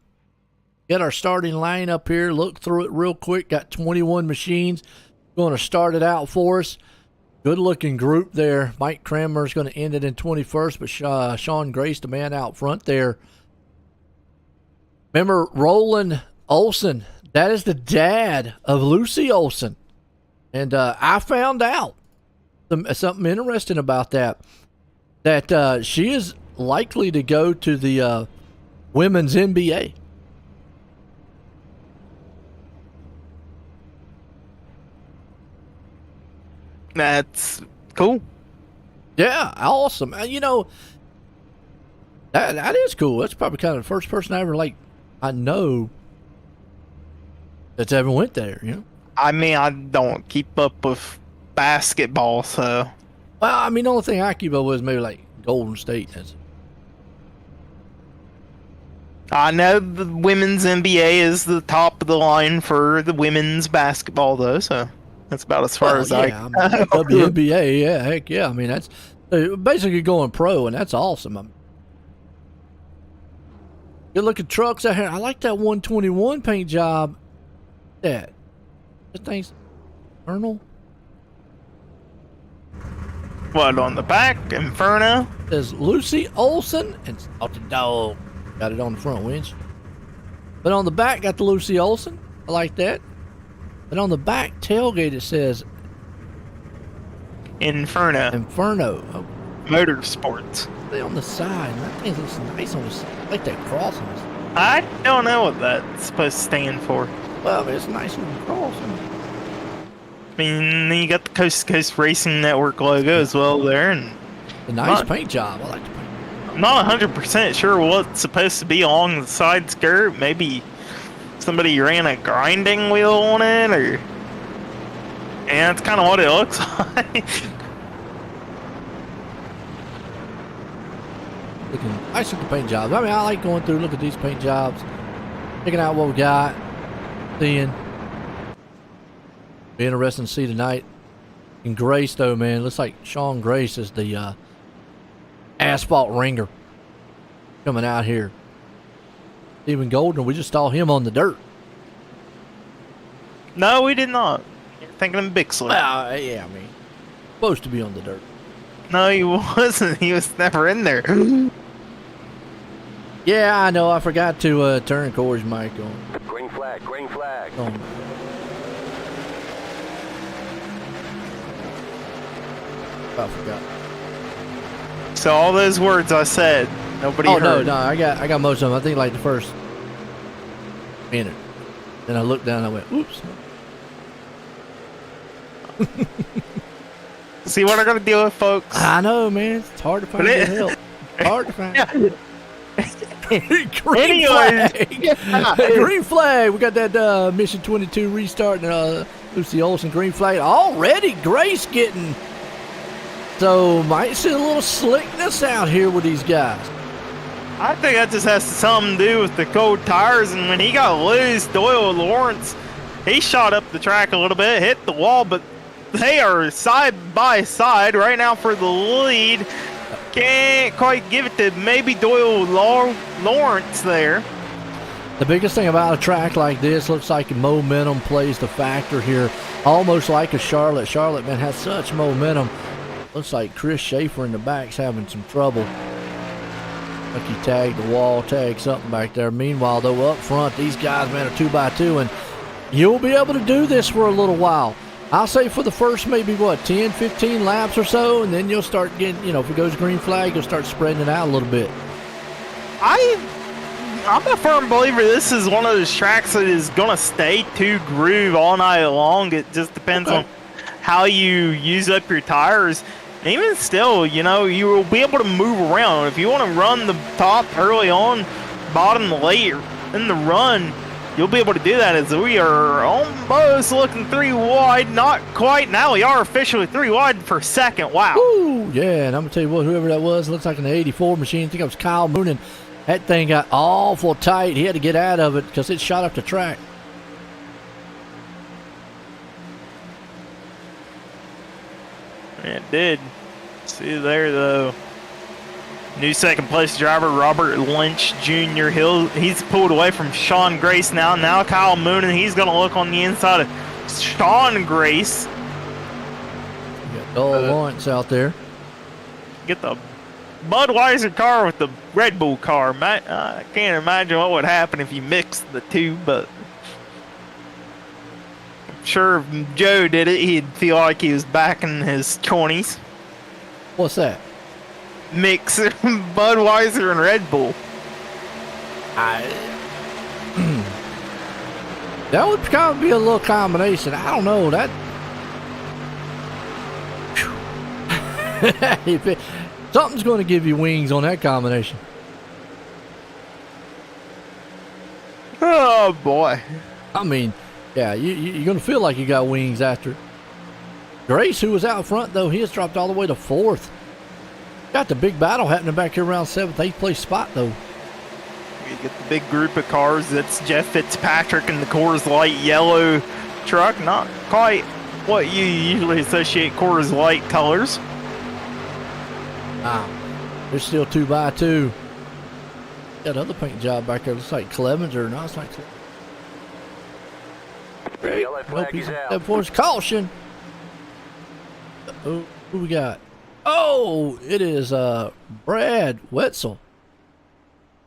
Get our starting line up here. Look through it real quick. Got 21 machines. Going to start it out for us. Good looking group there. Mike Kramer is going to end it in 21st, but Sean Grace, the man out front there. Remember Roland Olson? That is the dad of Lucy Olson. And I found out something interesting about that she is likely to go to the women's NBA. That's cool. Yeah, awesome. That is cool. That's probably kind of the first person I know that's ever went there. I mean, I don't keep up with basketball, so. Well, I mean, the only thing I keep up with is maybe like Golden State. I know the women's NBA is the top of the line for the women's basketball, though, so that's about as far as I mean, WNBA, yeah, heck yeah. I mean, that's basically going pro, and that's awesome. Good looking trucks out here. I like that 121 paint job. That thing's Colonel. What, on the back? Inferno? There's Lucy Olson and Salted Dog. Got it on the front winch. But on the back, got the Lucy Olson. I like that. But on the back tailgate, it says Inferno. Inferno. Oh. Motorsports. On the side. That thing looks nice on the side. I like that cross on the side. I don't know what that's supposed to stand for. Well, it's a nice little cross. I mean, you got the Coast to Coast Racing Network logo as well there, and a nice paint job. I like the paint. I'm not 100% sure what's supposed to be along the side skirt. Maybe somebody ran a grinding wheel on it, or and that's kind of what it looks like. nice looking paint jobs. I mean, I like going through, look at these paint jobs, checking out what we got, seeing. Be interesting to see tonight. And Grace, though, man, looks like Sean Grace is the asphalt ringer coming out here. Stephen Golden, we just saw him on the dirt. No, we did not. You're thinking of Bixler. Well, yeah, I mean, supposed to be on the dirt. No, he wasn't. He was never in there. Yeah, I know. I forgot to turn Corey's mic on. Green flag, green flag. I forgot. So all those words I said, nobody heard. No, I got most of them. I think like the first minute. Then I looked down and I went, oops. See what I gotta deal with, folks? I know, man. It's hard to find good help. Hard to find. Green flag. Green flag. We got that Mission 22 restart and Lucy Olson green flag. Already Grace getting. So might see a little slickness out here with these guys. I think that just has something to do with the cold tires. And when he got loose, Doyle Lawrence, he shot up the track a little bit, hit the wall, but they are side by side right now for the lead. Can't quite give it to maybe Doyle Lawrence there. The biggest thing about a track like this, looks like momentum plays the factor here. Almost like a Charlotte. Charlotte, man, has such momentum. Looks like Chris Schaefer in the back's having some trouble. Like he tagged the wall, tagged something back there. Meanwhile, though, up front, these guys, man, are 2x2, and you'll be able to do this for a little while. I'll say for the first maybe, 10, 15 laps or so, and then you'll start getting, if it goes green flag, you'll start spreading it out a little bit. I'm a firm believer this is one of those tracks that is going to stay to groove all night long. It just depends on how you use up your tires. Even still, you will be able to move around. If you want to run the top early on, bottom late in the run, you'll be able to do that, as we are almost looking 3 wide. Not quite. Now we are officially 3 wide for second. Wow. Woo, yeah, and I'm going to tell you what, whoever that was, looks like an 84 machine. I think it was Kyle Moonen. That thing got awful tight. He had to get out of it because it shot up the track. It did. See there, though. New second place driver, Robert Lynch Jr. He's pulled away from Sean Grace now. Now Kyle Moonen, he's going to look on the inside of Sean Grace. You got Doyle Lawrence out there. Get the Budweiser car with the Red Bull car. I can't imagine what would happen if you mixed the two, but I'm sure if Joe did it, he'd feel like he was back in his 20s. What's that? Mix Budweiser and Red Bull. That would kind of be a little combination. I don't know. Something's going to give you wings on that combination. Oh, boy. I mean, yeah, you're going to feel like you got wings after. Grace, who was out front, though, he has dropped all the way to 4th. Got the big battle happening back here around 7th, 8th place spot, though. You get the big group of cars. That's Jeff Fitzpatrick in the Coors Light yellow truck. Not quite what you usually associate Coors Light colors. Wow. They're still 2x2. That other paint job back there looks like Clevenger. No, it's not Clevenger. Great. Yellow flag is out. For his caution. Who we got? Oh, it is Brad Wetzel.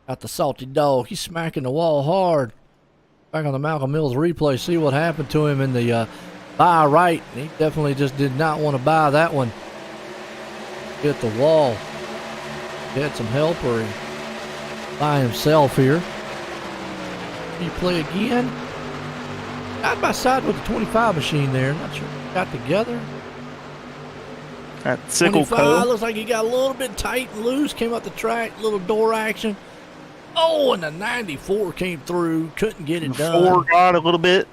Got the salty dog. He's smacking the wall hard. Back on the Malcolm Mills replay. See what happened to him in the buy right. He definitely just did not want to buy that one. Hit the wall. He had some help, or he by himself here. He play again. Side by side with the 25 machine there. Not sure if they got together. That sickle 25 looks like he got a little bit tight and loose. Came up the track, little door action. Oh, and the 94 came through. Couldn't get it done. 4 got a little bit.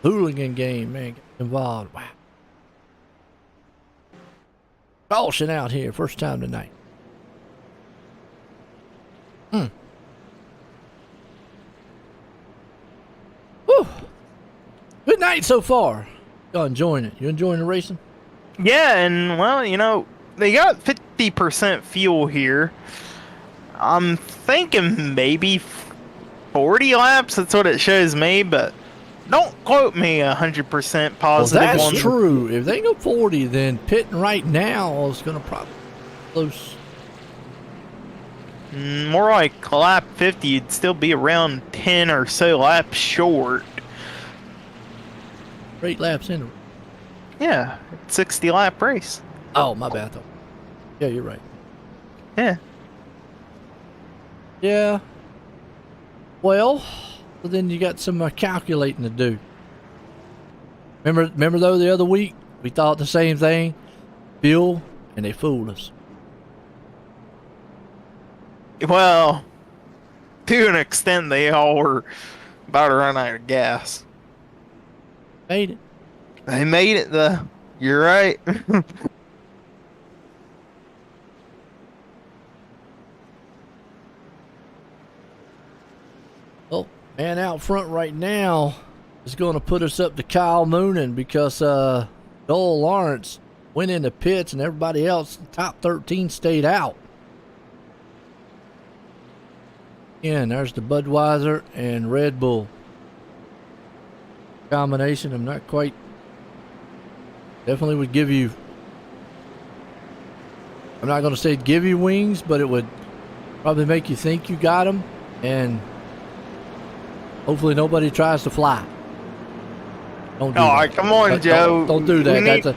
Hooligan game, man, involved. Wow. Caution out here, first time tonight. Whew. Good night so far. Y'all enjoying it? You enjoying the racing? Yeah, and well, you know, they got 50% fuel here. I'm thinking maybe 40 laps. That's what it shows me, but don't quote me 100% Well, positive that's on true. If they go 40, then pitting right now is going to probably close. More like lap 50, you'd still be around 10 or so laps short. 8 laps in. Yeah, 60 lap race. Oh, my bad though. Yeah, you're right. Yeah. Yeah. Well, then you got some calculating to do. Remember though the other week we thought the same thing, fuel, and they fooled us. Well, to an extent, they all were about to run out of gas. Made it. They made it, though. You're right. Well, man out front right now is going to put us up to Kyle Moonen because Dole Lawrence went into pits and everybody else, top 13, stayed out. And there's the Budweiser and Red Bull combination. I'm not quite. Definitely would give you. I'm not going to say give you wings, but it would probably make you think you got them, and hopefully nobody tries to fly. Don't do that. Come on, Joe. Don't do that. That's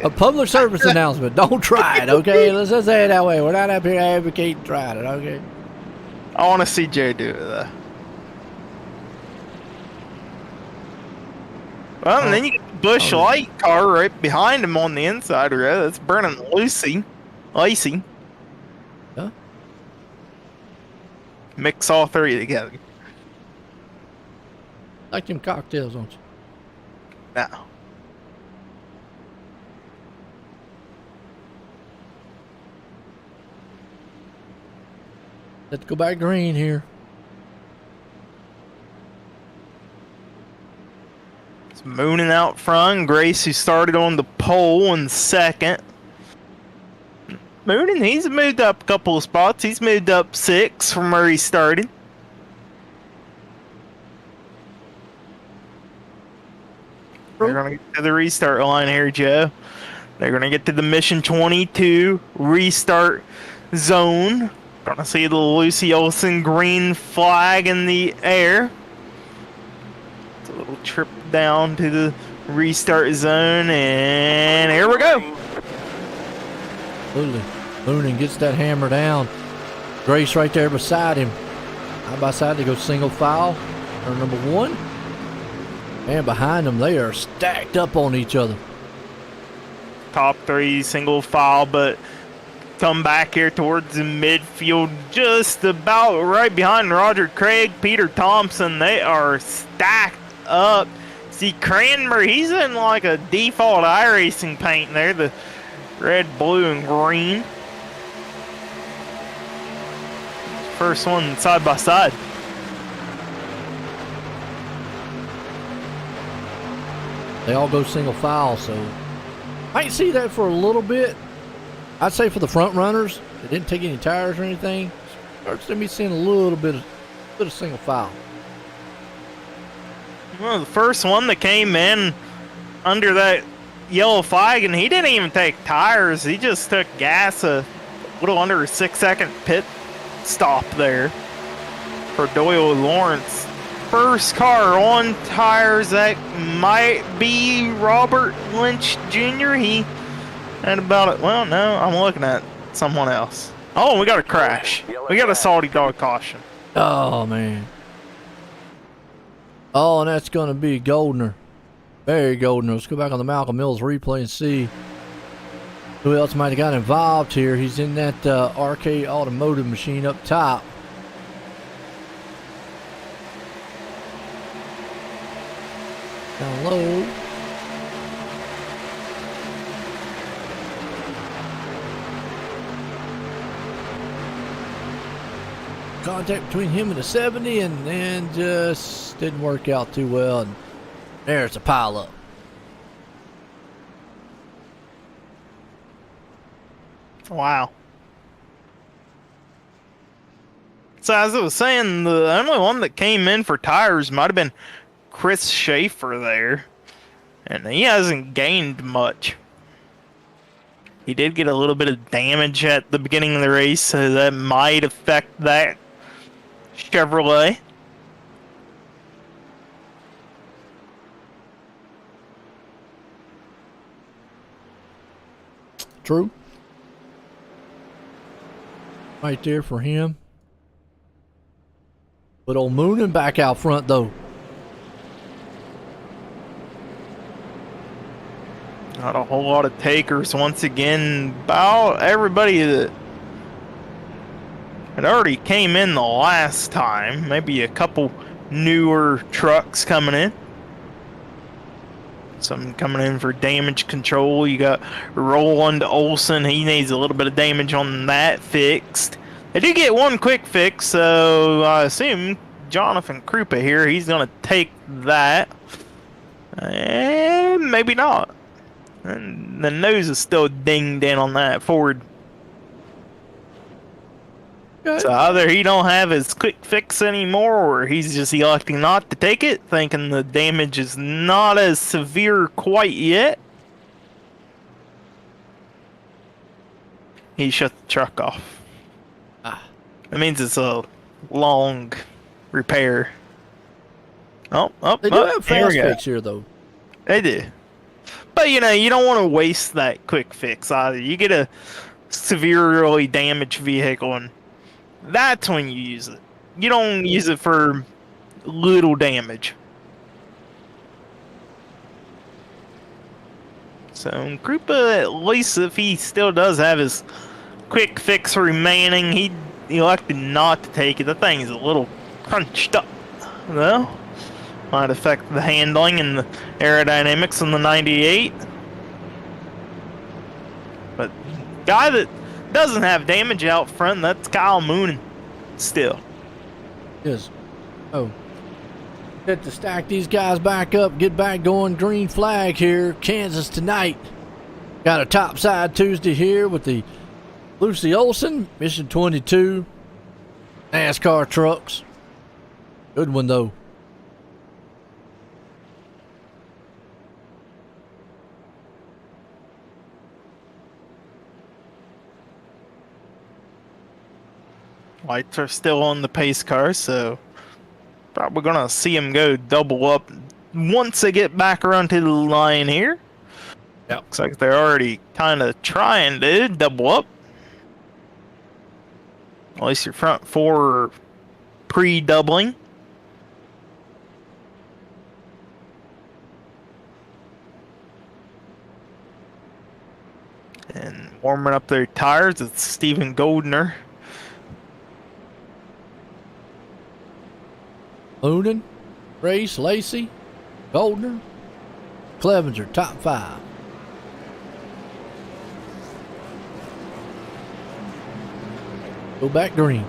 a public service announcement. Don't try it, okay? Let's just say it that way. We're not up here advocating trying it, okay? I want to see Joe do it, though. Well, and then you get the Busch Light car right behind him on the inside row. That's burning Lacey. Huh? Mix all three together. Like them cocktails, don't you? No. Let's go back green here. It's Mooning out front. Grace, who started on the pole in second. Mooning, he's moved up a couple of spots. He's moved up 6 from where he started. They're going to get to the restart line here, Joe. They're going to get to the Mission 22 restart zone. Going to see the Lucy Olsen green flag in the air. It's a little trip down to the restart zone, and here we go. Absolutely. Moonen gets that hammer down. Grace right there beside him. Side by side, they go single file. Turn number 1. And behind them, they are stacked up on each other. Top 3 single file, but come back here towards the midfield, just about right behind Roger Craig, Peter Thompson. They are stacked up. See, Cranberry, he's in like a default iRacing paint there, the red, blue, and green. First one side by side. They all go single file, so might see that for a little bit. I'd say for the front runners, they didn't take any tires or anything. Starts to be seeing a little bit of single file. Well, the first one that came in under that yellow flag, and he didn't even take tires. He just took gas, a little under a 6-second pit stop there for Doyle Lawrence. First car on tires, that might be Robert Lynch Jr. He had about it. Well, no, I'm looking at someone else. Oh, we got a crash. We got a salty dog caution. Oh, man. Oh, and that's going to be Goldner. Barry Goldner. Let's go back on the Malcolm Mills replay and see who else might have got involved here. He's in that RK Automotive machine up top. Down low. contact between him and the 70, and then just didn't work out too well. And there's a pileup. Wow. So as I was saying, the only one that came in for tires might have been Chris Schaefer there. And he hasn't gained much. He did get a little bit of damage at the beginning of the race, so that might affect that Chevrolet. True. Right there for him. But old Moonin back out front, though. Not a whole lot of takers once again. About everybody that had already came in the last time. Maybe a couple newer trucks coming in. Some coming in for damage control. You got Roland Olson. He needs a little bit of damage on that fixed. They do get one quick fix, so I assume Jonathan Krupa here, he's going to take that. And maybe not. And the nose is still dinged in on that Ford. Okay. So either he don't have his quick fix anymore, or he's just electing not to take it, thinking the damage is not as severe quite yet. He shut the truck off. That means it's a long repair. They do have fast fix here, though. They do. But, you know, you don't want to waste that quick fix either. You get a severely damaged vehicle, and that's when you use it. You don't use it for little damage. So, Krupa, at least if he still does have his quick fix remaining, he elected not to take it. The thing is a little crunched up, though. Might affect the handling and the aerodynamics in the 98. But guy that doesn't have damage out front, that's Kyle Moonin still. Yes. Oh. Get to stack these guys back up, get back going. Green flag here. Kansas tonight. Got a Topside Tuesday here with the Lucy Olson, Mission 22, NASCAR trucks. Good one, though. Lights are still on the pace car, so probably gonna see him go double up once they get back around to the line here. Yep. Looks like they're already kind of trying to double up. At least your front four are pre-doubling. And warming up their tires, it's Stephen Goldner. Moonin, Race, Lacey, Goldner, Clevenger, top 5. Go back green.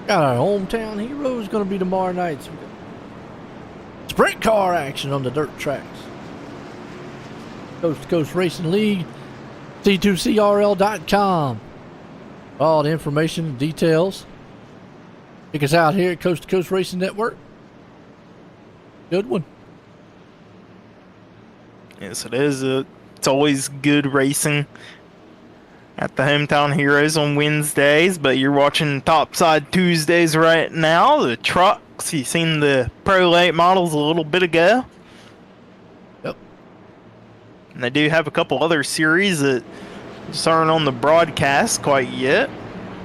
Got our hometown heroes going to be tomorrow night. So sprint car action on the dirt tracks. Coast to Coast Racing League, C2CRL.com. All the information and details. Check us out here at Coast to Coast Racing Network. Good one. Yes, it is. It's always good racing at the Hometown Heroes on Wednesdays, but you're watching Topside Tuesdays right now. The trucks, you seen the Pro Late models a little bit ago. Yep. And they do have a couple other series that just aren't on the broadcast quite yet,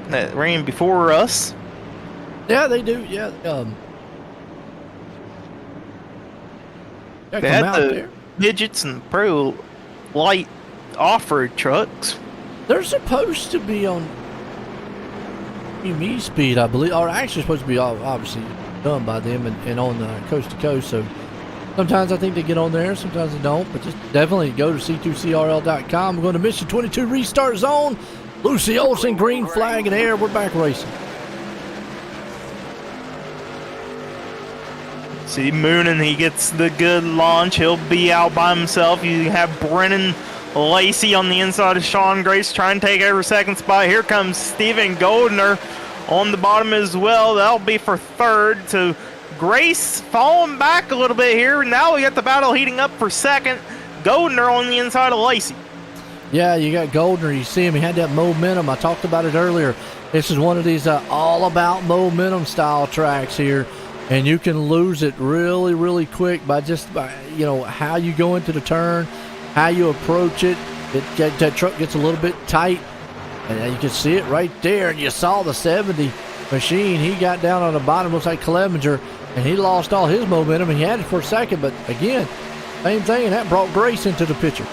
that ran before us. Yeah, they do. Yeah. They had the midgets and Pro Light off-road trucks. They're supposed to be on me speed, I believe, or actually supposed to be obviously done by them and on Coast to Coast. So Sometimes I think they get on there, sometimes they don't, but just definitely go to c2crl.com. We're going to Mission 22 Restart Zone. Lucy Olsen, green flag in air. We're back racing. See Moonen, he gets the good launch. He'll be out by himself. You have Brennan Lacey on the inside of Sean Grace trying to take over second spot. Here comes Steven Goldner on the bottom as well. That'll be for third. So Grace falling back a little bit here. Now we got the battle heating up for second. Goldner on the inside of Lacey. Yeah, you got Goldner. You see him. He had that momentum. I talked about it earlier. This is one of these all about momentum style tracks here. And you can lose it really, really quick by how you go into the turn, how you approach it. That truck gets a little bit tight, and you can see it right there. And you saw the 70 machine. He got down on the bottom, looks like Clevenger, and he lost all his momentum. He had it for a second, but again, same thing, and that brought Grace into the picture.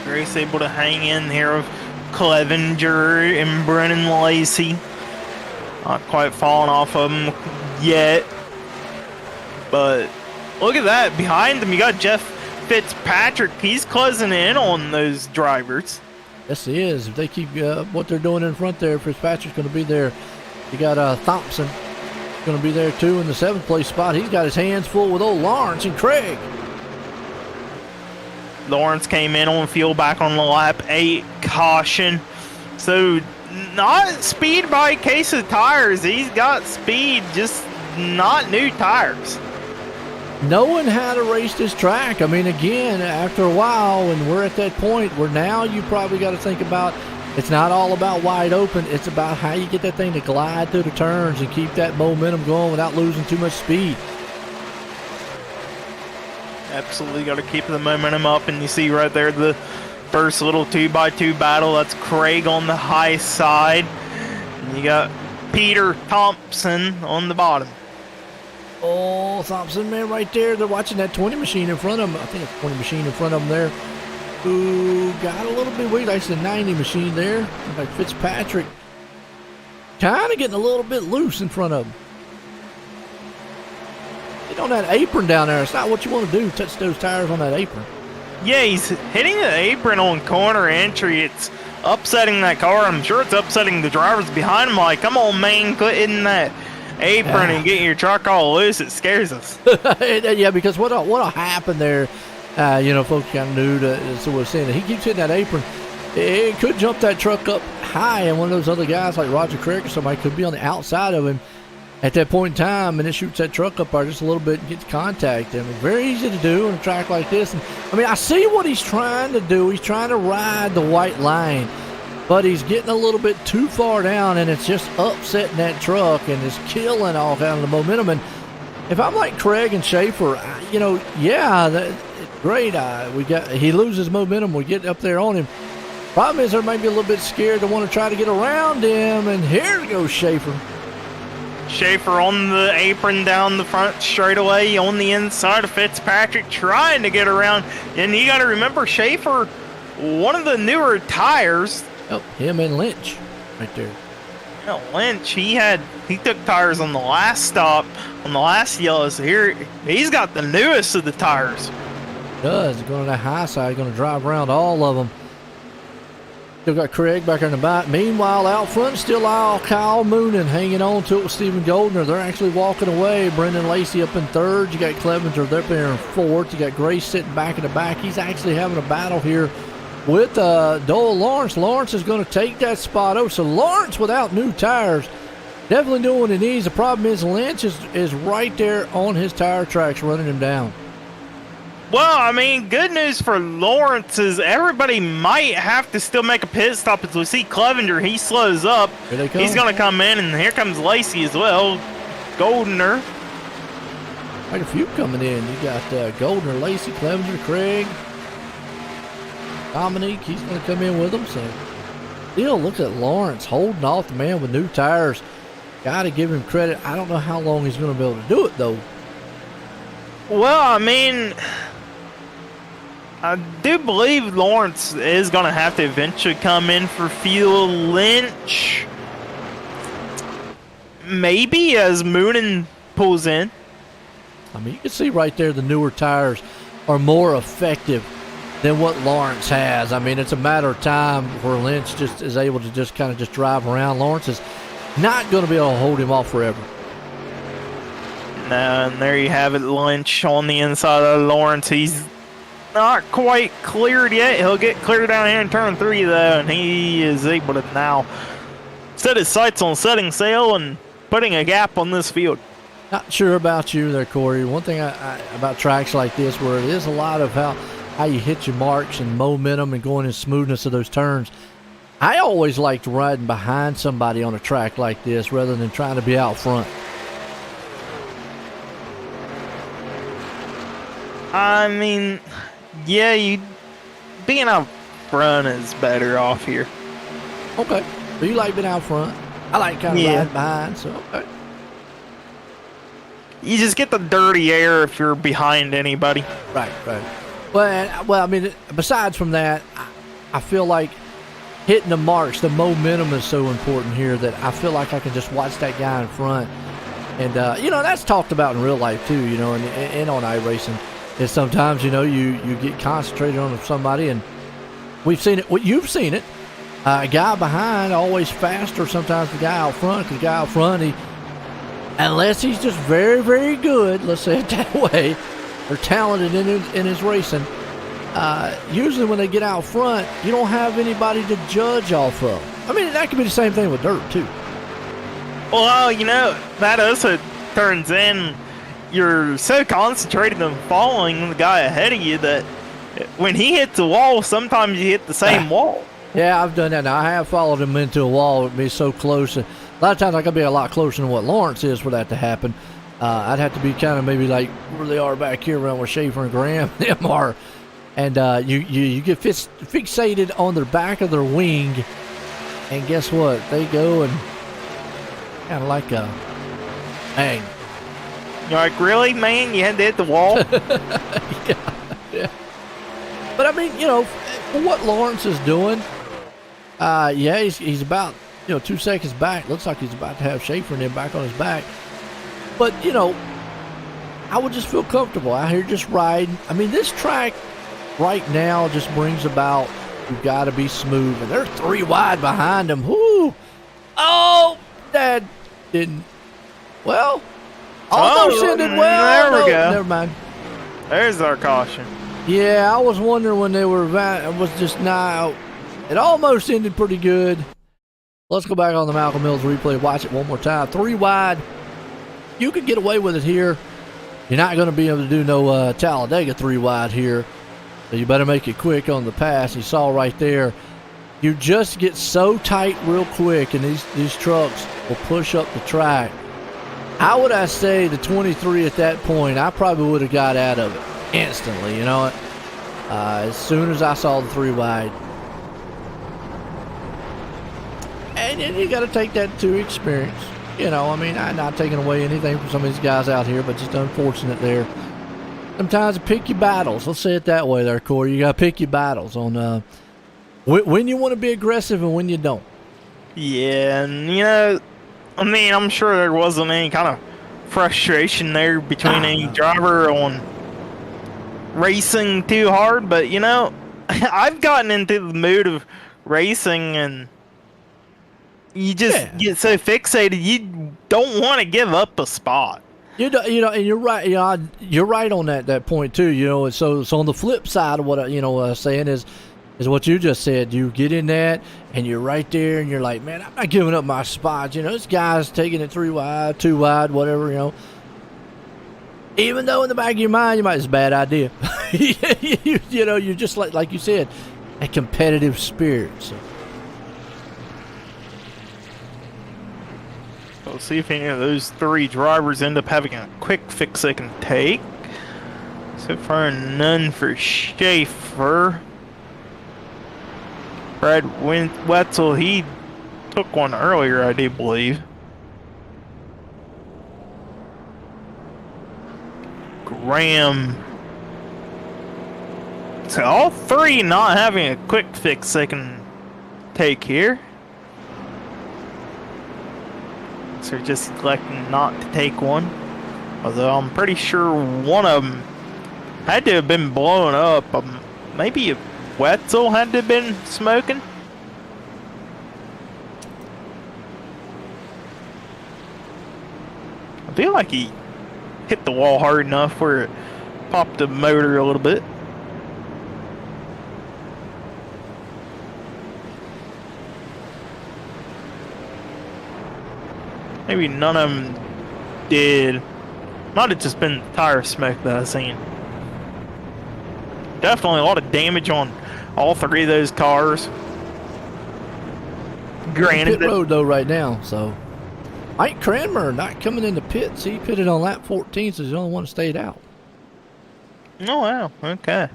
Grace able to hang in here with Clevenger and Brennan Lacey. Not quite falling off of him yet, but look at that. Behind them, you got Jeff Fitzpatrick. He's closing in on those drivers. Yes, he is. If they keep what they're doing in front there, Fitzpatrick's going to be there. You got Thompson going to be there too in the 7th place spot. He's got his hands full with old Lawrence and Craig. Lawrence came in on fuel back on the lap 8 caution. So not speed by case of tires. He's got speed, just not new tires. Knowing how to race this track. I mean, again, after a while, when we're at that point where now you probably got to think about, it's not all about wide open. It's about how you get that thing to glide through the turns and keep that momentum going without losing too much speed. Absolutely got to keep the momentum up, and you see right there the first little 2x2 battle. That's Craig on the high side, and you got Peter Thompson on the bottom. Oh, Thompson, man, right there. They're watching that 20 machine in front of them. I think it's 20 machine in front of them there. Who got a little bit weak. That's the 90 machine there. Like Fitzpatrick kind of getting a little bit loose in front of him. Get on that apron down there. It's not what you want to do, touch those tires on that apron. Yeah, he's hitting the apron on corner entry. It's upsetting that car. I'm sure it's upsetting the drivers behind him. Like, come on, man, quit hitting that apron and get your truck all loose. It scares us. Yeah, because what'll happen there, folks kind of new to what we're saying. He keeps hitting that apron. It could jump that truck up high, and one of those other guys like Roger Craig or somebody could be on the outside of him at that point in time, and it shoots that truck up there just a little bit and gets contact. And it's very easy to do on a track like this. And I mean, I see what he's trying to do. He's trying to ride the white line, but he's getting a little bit too far down, and it's just upsetting that truck and is killing all kind of the momentum. And if I'm like Craig and Schaefer, great. He loses momentum. We get up there on him. Problem is, they're maybe a little bit scared to want to try to get around him. And here goes Schaefer. Schaefer on the apron down the front straightaway on the inside of Fitzpatrick trying to get around. And you got to remember, Schaefer, one of the newer tires. Oh, him and Lynch right there. Lynch, he took tires on the last stop, on the last yellow. So here, he's got the newest of the tires. He does. He's going to that high side, going to drive around all of them. Still got Craig back in the back. Meanwhile, out front, still Kyle Moonen hanging on to it with Steven Goldner. They're actually walking away. Brendan Lacey up in third. You got Clevenger up there in fourth. You got Grace sitting back in the back. He's actually having a battle here with Dole Lawrence. Lawrence is going to take that spot over. So Lawrence, without new tires, definitely doing what he needs. The problem is Lynch is right there on his tire tracks running him down. Well, I mean, good news for Lawrence is everybody might have to still make a pit stop. As we see Clevenger, he slows up. Here they come. He's going to come in, and here comes Lacey as well. Goldner. Quite a few coming in. You got Goldner, Lacey, Clevenger, Craig, Dominique. He's going to come in with them. So, still, look at Lawrence holding off the man with new tires. Got to give him credit. I don't know how long he's going to be able to do it, though. Well, I mean, I do believe Lawrence is going to have to eventually come in for fuel. Lynch, maybe, as Moonen pulls in. I mean, you can see right there the newer tires are more effective than what Lawrence has. I mean, it's a matter of time where Lynch just is able to just kind of just drive around. Lawrence is not going to be able to hold him off forever. No, and there you have it, Lynch on the inside of Lawrence. He's not quite cleared yet. He'll get clear down here in turn 3, though, and he is able to now set his sights on setting sail and putting a gap on this field. Not sure about you there, Corey. One thing about tracks like this, where it is a lot of how you hit your marks and momentum and going in smoothness of those turns. I always liked riding behind somebody on a track like this rather than trying to be out front. I mean, yeah, being out front is better off here. Okay. So you like being out front. I like kind of riding behind, so okay. You just get the dirty air if you're behind anybody. Right. Well, I mean, besides from that, I feel like hitting the marks, the momentum is so important here that I feel like I can just watch that guy in front. And, that's talked about in real life too, and on iRacing. Is sometimes, you get concentrated on somebody, and we've seen it. You've seen it. A guy behind always faster sometimes the guy out front, because the guy out front, unless he's just very, very good, let's say it that way, or talented in his racing, usually when they get out front, you don't have anybody to judge off of. I mean, that could be the same thing with dirt, too. Well, that also turns in, you're so concentrated on following the guy ahead of you that when he hits a wall, sometimes you hit the same wall. Yeah, I've done that. Now, I have followed him into a wall. It would be so close. And a lot of times I could be a lot closer than what Lawrence is for that to happen. I'd have to be kind of maybe like where they are back here around where Schaefer and Graham them are. And you get fixated on the back of their wing. And guess what? They go and kind of like a bang. You're like, really, man? You had to hit the wall? yeah. But I mean, for what Lawrence is doing, he's about 2 seconds back. Looks like he's about to have Schaefer and him back on his back. But I would just feel comfortable out here just riding. I mean, this track right now just brings about you've got to be smooth, and they're 3 wide behind him. Whoo! Oh, that didn't. Well, almost ended well. There we go. Never mind. There's our caution. Yeah, I was wondering when they were. It was just not. It almost ended pretty good. Let's go back on the Malcolm Mills replay. Watch it one more time. 3 wide. You could get away with it here. You're not going to be able to do no Talladega 3 wide here. So you better make it quick on the pass. You saw right there. You just get so tight real quick, and these trucks will push up the track. How would I say the 23 at that point? I probably would have got out of it instantly. You know what? As soon as I saw the 3 wide. And then you got to take that to experience. I mean, I'm not taking away anything from some of these guys out here, but just unfortunate there. Sometimes you pick your battles. Let's say it that way there, Corey. You got to pick your battles on when you want to be aggressive and when you don't. Yeah, and I mean, I'm sure there wasn't any kind of frustration there between any driver on racing too hard, but I've gotten into the mood of racing, and you just get so fixated you don't want to give up a spot. And you're right. You're right on that point too. And so on the flip side of what what I was saying is what you just said. You get in that, and you're right there, and you're like, man, I'm not giving up my spot. This guy's taking it 3 wide, 2 wide, whatever. Even though in the back of your mind you might, it's a bad idea. You're just like you said, a competitive spirit. So. We'll see if any of those 3 drivers end up having a quick fix they can take. So far, none for Schaefer. Brad Wetzel, he took one earlier, I do believe. Graham. So all 3 not having a quick fix they can take here. So just electing not to take one. Although I'm pretty sure one of them had to have been blown up. Maybe Wetzel had to have been smoking. I feel like he hit the wall hard enough where it popped the motor a little bit. Maybe none of them did. Might have just been tire smoke that I seen. Definitely a lot of damage on all three of those cars. Granted, pit road though right now, so Mike Cranmer not coming in the pits. He pitted on lap 14, so he's the only one that stayed out. Oh wow, okay.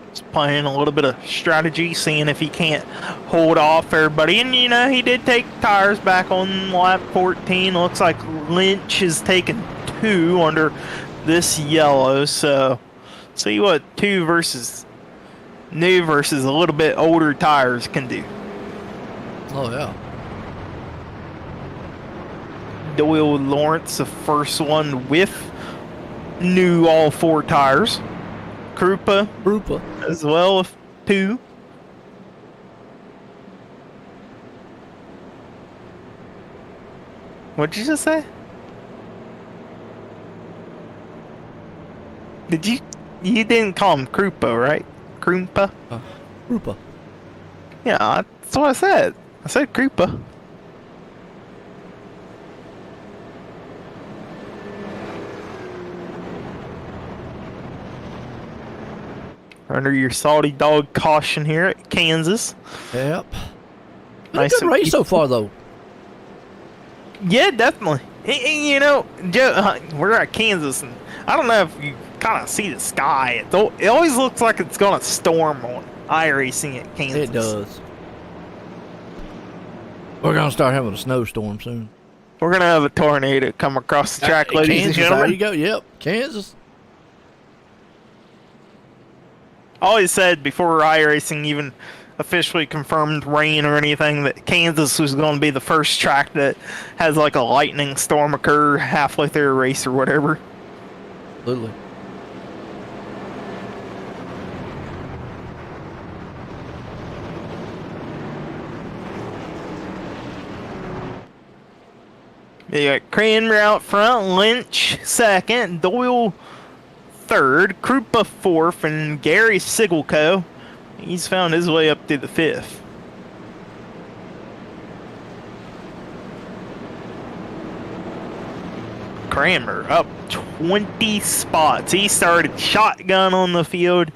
Just playing a little bit of strategy, seeing if he can't hold off everybody. And you know, he did take tires back on lap 14. Looks like Lynch has taken 2 under this yellow, so see what new versus a little bit older tires can do. Oh yeah. Doyle Lawrence, the first one with new all 4 tires. Krupa as well with 2. What'd you just say? You didn't call him Krupa, right? Krupa? Krupa. Yeah, that's what I said. I said Krupa. Under your salty dog caution here at Kansas. Yep. Nice good race so far, though. Yeah, definitely. You know, Joe, we're at Kansas, and I don't know if you kind of see the sky. It always looks like it's going to storm on iRacing at Kansas. It does. We're going to start having a snowstorm soon. We're going to have a tornado come across the track, ladies Kansas, and gentlemen. there you go. Yep, Kansas. I always said before iRacing even officially confirmed rain or anything that Kansas was going to be the first track that has like a lightning storm occur halfway through a race or whatever. Absolutely. You got Cranmer out front, Lynch second, Doyle third, Krupa fourth, and Gary Sigelco, he's found his way up to the 5th. Cranmer up 20 spots. He started shotgun on the field.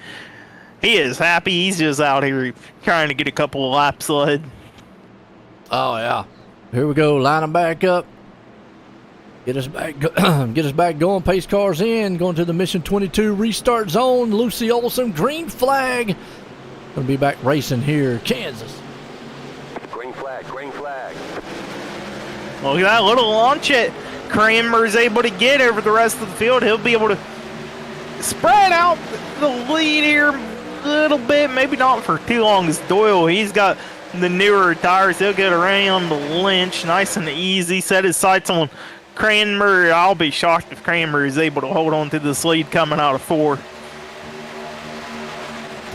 He is happy. He's just out here trying to get a couple of laps ahead. Oh yeah. Here we go. Line them back up. Get us back going. Pace cars in. Going to the Mission 22 restart zone. Lucy Olson, green flag. Gonna be back racing here, Kansas. Green flag, green flag. Look at that little launch it. Cranmer's able to get over the rest of the field. He'll be able to spread out the lead here a little bit. Maybe not for too long as Doyle. He's got the newer tires. He'll get around the Lynch nice and easy. Set his sights on Cranmer. I'll be shocked if Cranmer is able to hold on to this lead coming out of 4.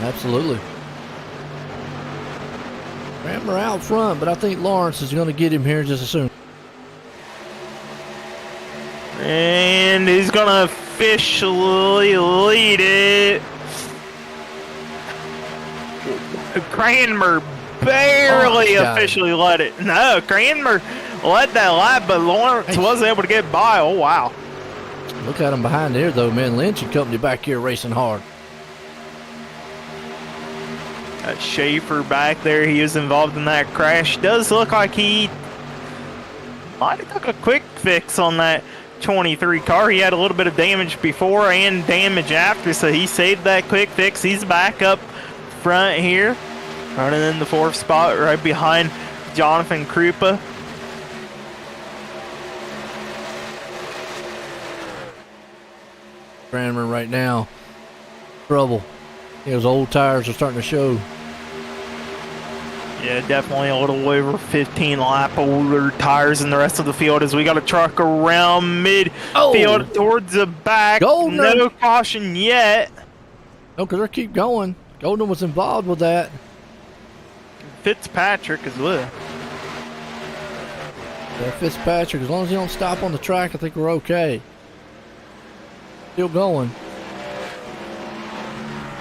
Absolutely. Cranmer out front, but I think Lawrence is going to get him here just as soon. And he's going to officially lead it. Cranmer barely officially led it. No, Cranmer led that lap, but Lawrence was able to get by. Oh, wow. Look at him behind there, though, man. Lynch and company back here racing hard. Got Schaefer back there. He was involved in that crash. Does look like he might have took a quick fix on that 23 car. He had a little bit of damage before and damage after, so he saved that quick fix. He's back up front here, running in the 4th spot right behind Jonathan Krupa. Cranmer right now. Trouble. His old tires are starting to show. Yeah, definitely a little over 15 lap older tires than the rest of the field as we got a truck around midfield towards the back. Goldner. No caution yet. No, because they keep going. Golden was involved with that. Fitzpatrick as well. Yeah, Fitzpatrick, as long as he don't stop on the track, I think we're okay. Still going.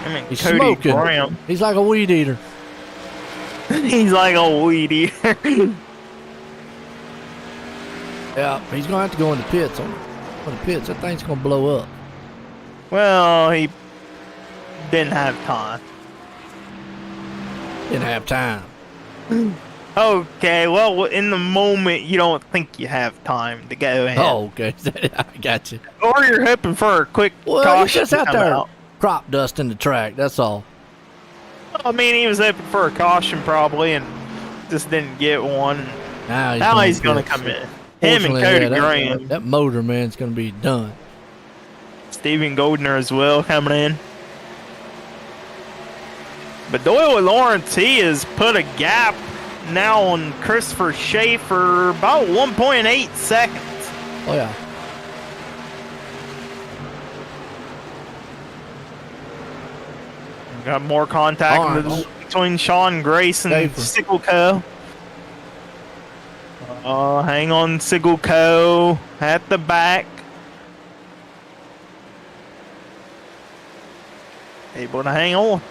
I mean, He's Cody smoking. Graham. He's like a weed eater. He's like a weed eater. Yeah, he's going to have to go in the pits. On the pits, that thing's going to blow up. Well, he didn't have time. Didn't have time. Okay, well, in the moment, you don't think you have time to go ahead. Oh, okay. I got you. Or you're hoping for a quick Well, caution he's just to out come there out. crop dusting the track. That's all. I mean, he was hoping for a caution probably and just didn't get one. Now he's going to come in. Him and Fortunately, Cody yeah, Graham. that motor, man, is going to be done. Stephen Goldner as well coming in. But Doyle Lawrence, he has put a gap now on Christopher Schaefer about 1.8 seconds. Oh, yeah. Got more contact between Sean Grace and Sickleco. Hang on, Sickleco at the back. Able to hang on.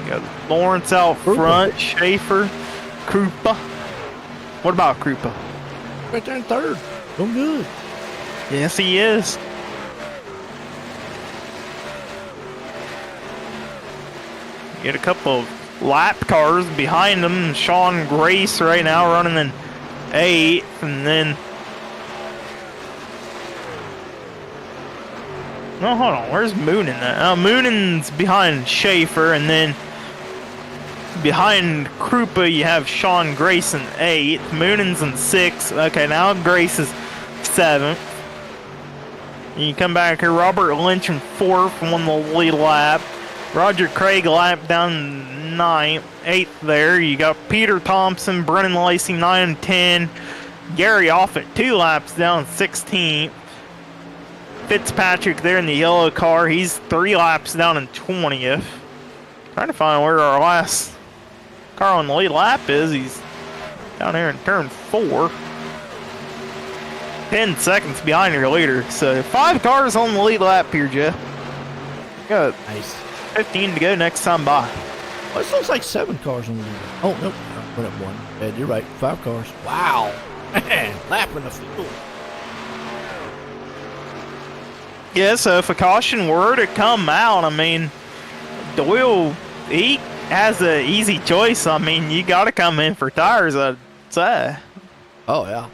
Got Lawrence out front, Schaefer, Krupa. What about Krupa? Right there in third. Doing good. Yes, he is. Get a couple of lap cars behind him. Sean Grace right now running in 8th, and then no, hold on. Where's Moonin at? Moonin's behind Schaefer, and then behind Krupa you have Sean Grace in 8th. Moonin's in 6th. Okay, now Grace is 7th. And you come back here. Robert Lynch in 4th, won the lead lap. Roger Craig lap down 9th, 8th there. You got Peter Thompson, Brennan Lacey 9 and 10. Gary Offit 2 laps down 16th. Fitzpatrick there in the yellow car. He's 3 laps down in 20th. Trying to find where our last car on the lead lap is. He's down here in turn 4. 10 seconds behind your leader. So 5 cars on the lead lap here, Jeff. Got nice. 15 to go next time by. Well, this looks like 7 cars on the lead. Oh, nope. I went up 1. Ed, you're right. 5 cars. Wow. Man, lapping the field. Yeah, so if a caution were to come out, I mean, Doyle, he has an easy choice. I mean, you got to come in for tires, I'd say. Oh, yeah.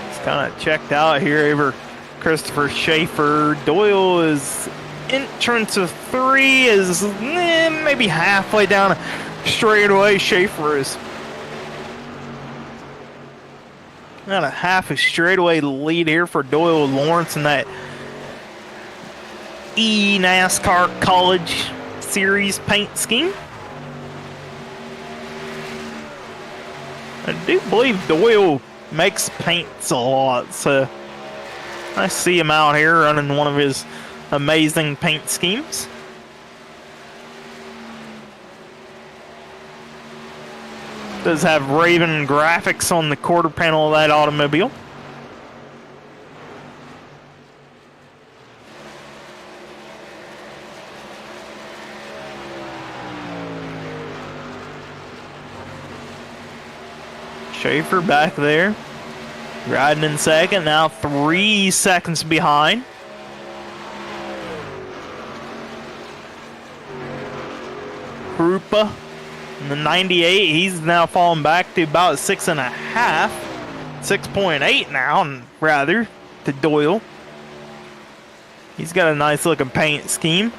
It's kind of checked out here over Christopher Schaefer. Doyle is entrance of 3 is maybe halfway down straightaway. Schaefer is got a half a straightaway lead here for Doyle Lawrence in that NASCAR College Series paint scheme. I do believe Doyle makes paints a lot, so I see him out here running one of his amazing paint schemes. Does have Raven graphics on the quarter panel of that automobile. Schaefer back there, riding in second, now 3 seconds behind. Krupa in the 98, he's now falling back to about 6.5, 6.8 now, rather, to Doyle. He's got a nice looking paint scheme.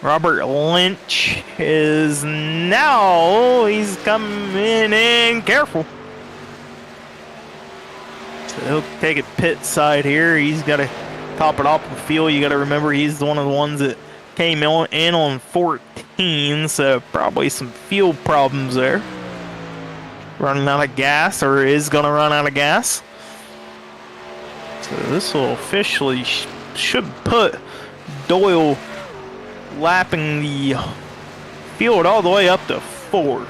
Robert Lynch is now, he's coming in careful. So he'll take it pit side here. He's got to top it off the field. You got to remember he's one of the ones that came in on 14, so probably some fuel problems there. Running out of gas, or is going to run out of gas. So this will officially should put Doyle lapping the field all the way up to 4th.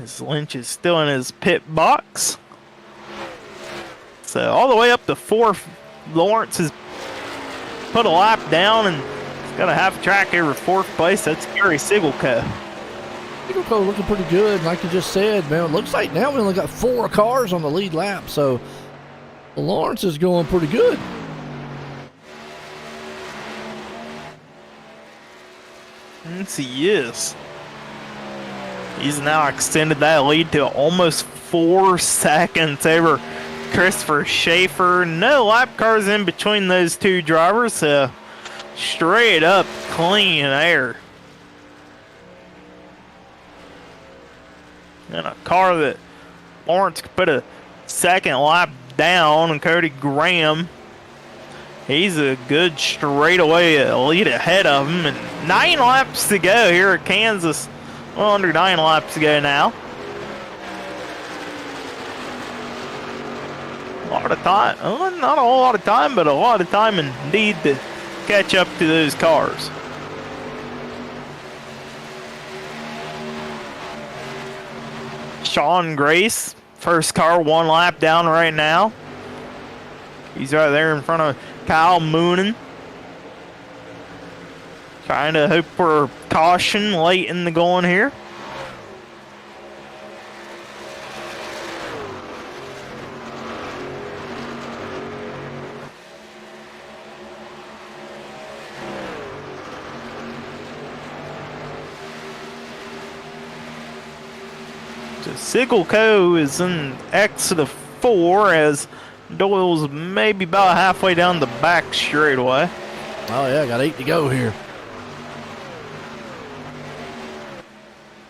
As Lynch is still in his pit box. So all the way up to 4th, Lawrence has put a lap down and he's got a half track over 4th place. That's Gary Sigelco. Sigelco looking pretty good, like you just said, man. It looks like now we only got 4 cars on the lead lap, so Lawrence is going pretty good. Yes, he is. He's now extended that lead to almost 4 seconds over Christopher Schaefer. No lap cars in between those two drivers. Straight up clean air. And a car that Lawrence could put a second lap down, and Cody Graham, he's a good straightaway lead ahead of him. And 9 laps to go here at Kansas. Well, under 9 laps to go now. A lot of time. Well, not a whole lot of time, but a lot of time indeed to catch up to those cars. Sean Grace, first car, 1 lap down right now. He's right there in front of Kyle Moonen. Trying to hope for caution late in the going here. Sigelco is in exit of 4 as Doyle's maybe about halfway down the back straightaway. Oh yeah, got 8 to go here.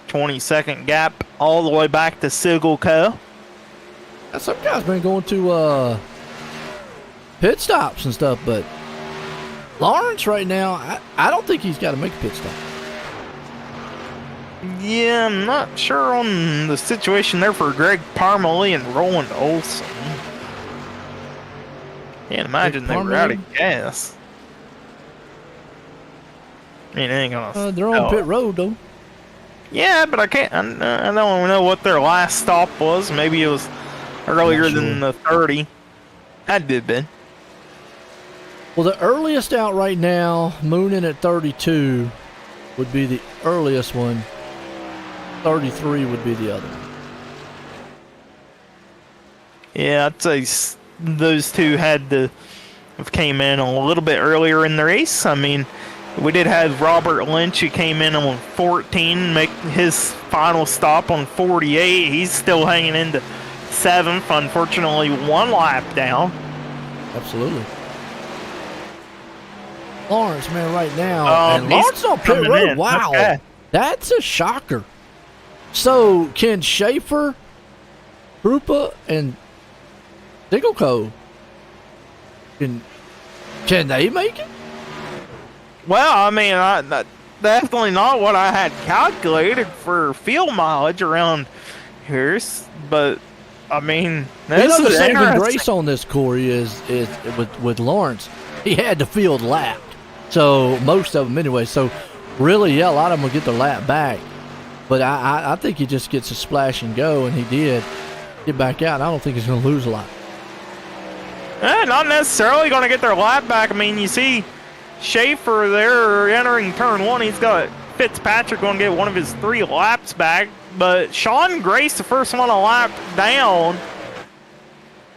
20-second gap all the way back to Sigelco. Now, some guys been going to pit stops and stuff, but Lawrence right now, I don't think he's got to make a pit stop. Yeah, I'm not sure on the situation there for Greg Parmalee and Roland Olson. Can't imagine they were out of gas. I mean, it ain't gonna. They're on pit road though. Yeah, but I can't. I don't know what their last stop was. Maybe it was earlier than the 30. That did been. Well, the earliest out right now, Moonin at 32, would be the earliest one. 33 would be the other. Yeah, I'd say those two had to have came in a little bit earlier in the race. I mean, we did have Robert Lynch who came in on 14, make his final stop on 48. He's still hanging into 7th, unfortunately 1 lap down. Absolutely. Lawrence, man, right now. And Lawrence on pit road. Wow. Okay. That's a shocker. So, can Schaefer, Krupa, and Sigelco, can they make it? Well, I mean, definitely not what I had calculated for field mileage around here, but I mean, this is the saving grace on this, Corey, is with Lawrence. He had the field lapped, so most of them anyway. So, really, yeah, a lot of them will get their lap back. But I think he just gets a splash and go, and he did get back out. I don't think he's going to lose a lot. Not necessarily going to get their lap back. I mean, you see Schaefer there entering turn 1. He's got Fitzpatrick going to get one of his 3 laps back. But Sean Grace, the first one a lap down,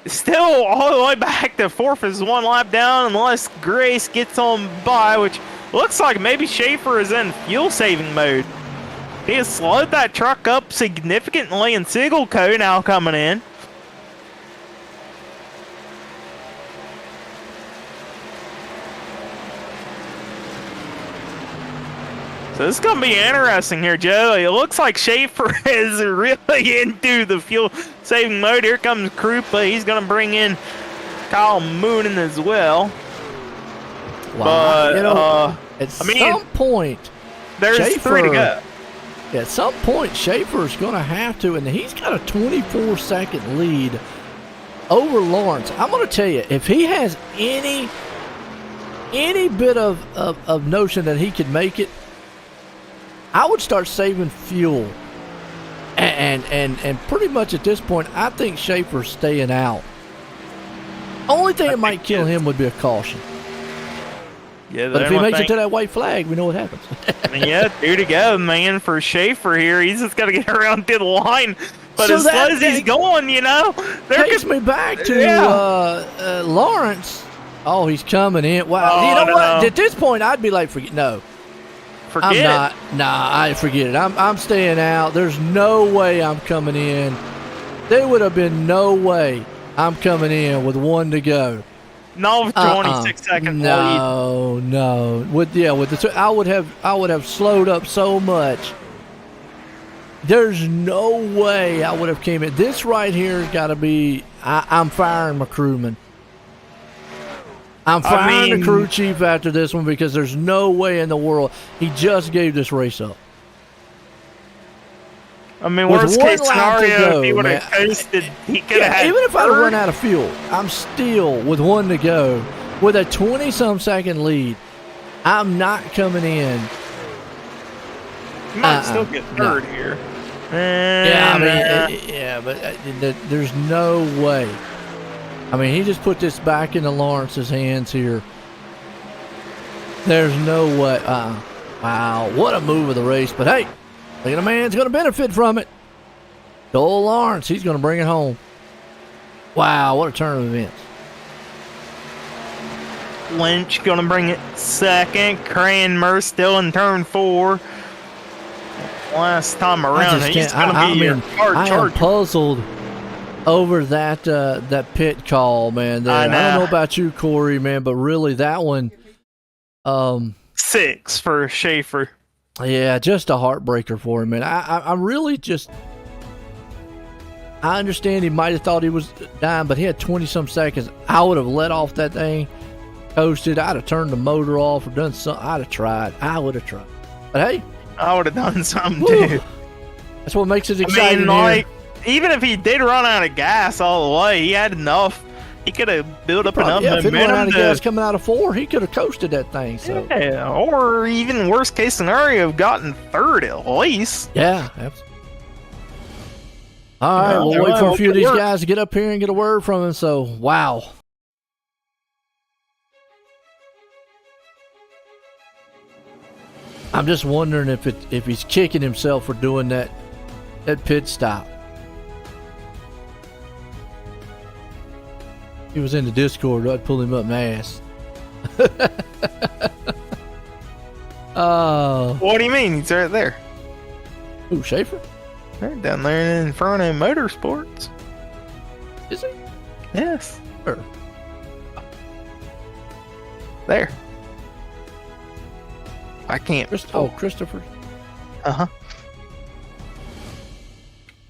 still all the way back to 4th is 1 lap down unless Grace gets on by, which looks like maybe Schaefer is in fuel-saving mode. He has slowed that truck up significantly, and Sigelco now coming in. So this is going to be interesting here, Joe. It looks like Schaefer is really into the fuel-saving mode. Here comes Krupa. He's going to bring in Kyle Moonen as well. Wow. But, you know, at some point, there's Schaefer, 3 to go. At some point, Schaefer's going to have to, and he's got a 24-second lead over Lawrence. I'm going to tell you, if he has any bit of notion that he could make it, I would start saving fuel. And pretty much at this point, I think Schaefer's staying out. Only thing that might kill him would be a caution. Yeah, but if he makes it to that white flag, we know what happens. Yeah, 2 to go, man, for Schaefer here. He's just got to get around to the line. But So as slow as he's going, you know, takes me back to Lawrence. Oh, he's coming in. Wow. Oh, you know what? no. At this point, I'd be like, forget it. I forget it. I'm staying out. There's no way I'm coming in. There would have been no way I'm coming in with 1 to go. No, 26 seconds. No. I would have slowed up so much. There's no way I would have came in. This right here has got to be. I'm firing my crewman. I'm firing the crew chief after this one because there's no way in the world he just gave this race up. I mean, worst case scenario, if he would have coasted, he could have had. Even if I'd run out of fuel, I'm still with 1 to go with a 20-some second lead. I'm not coming in. You might still get third here. But there's no way. I mean, he just put this back into Lawrence's hands here. There's no way. Wow, what a move of the race. But hey, look at a man's going to benefit from it. Old Lawrence, he's going to bring it home. Wow, what a turn of events. Lynch going to bring it second. Cranmer still in turn 4. Last time around, he's going to be your hard I am charger. puzzled over that pit call, man. I don't know about you, Corey, man, but really that one. 6 for Schaefer. Yeah, just a heartbreaker for him, man. I really just. I understand he might have thought he was dying, but he had 20-some seconds. I would have let off that thing, coasted. I'd have turned the motor off or done something. I'd have tried. I would have tried. But hey, I would have done something too. That's what makes it exciting. I mean, even if he did run out of gas all the way, he had enough. He could have built up enough if he momentum. ran out of gas coming out of 4, he could have coasted that thing. So. Yeah, or even worst case scenario, gotten third at least. Yeah, absolutely. All right, we'll wait for a few of these guys to get up here and get a word from him. So, wow. I'm just wondering if he's kicking himself for doing that pit stop. He was in the Discord. I'd pull him up and ask. What do you mean? He's right there. Who, Schaefer? They're down there in front of Motorsports. Is he? Yes. Sure. There. I can't. Christopher. Uh-huh.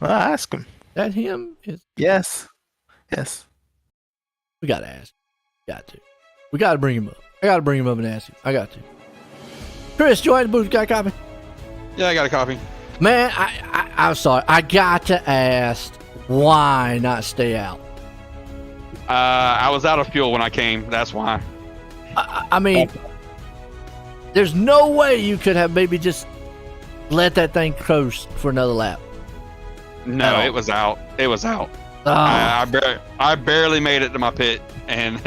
Well, I ask him. That him? Yes. We got to ask. We got to bring him up. I got to bring him up and ask him. I got to. Chris, join the booth. Got a copy? Yeah, I got a copy. Man, I'm sorry. I got to ask, why not stay out? I was out of fuel when I came. That's why. I mean, there's no way you could have maybe just let that thing coast for another lap. No, it was out. Oh. I barely made it to my pit, and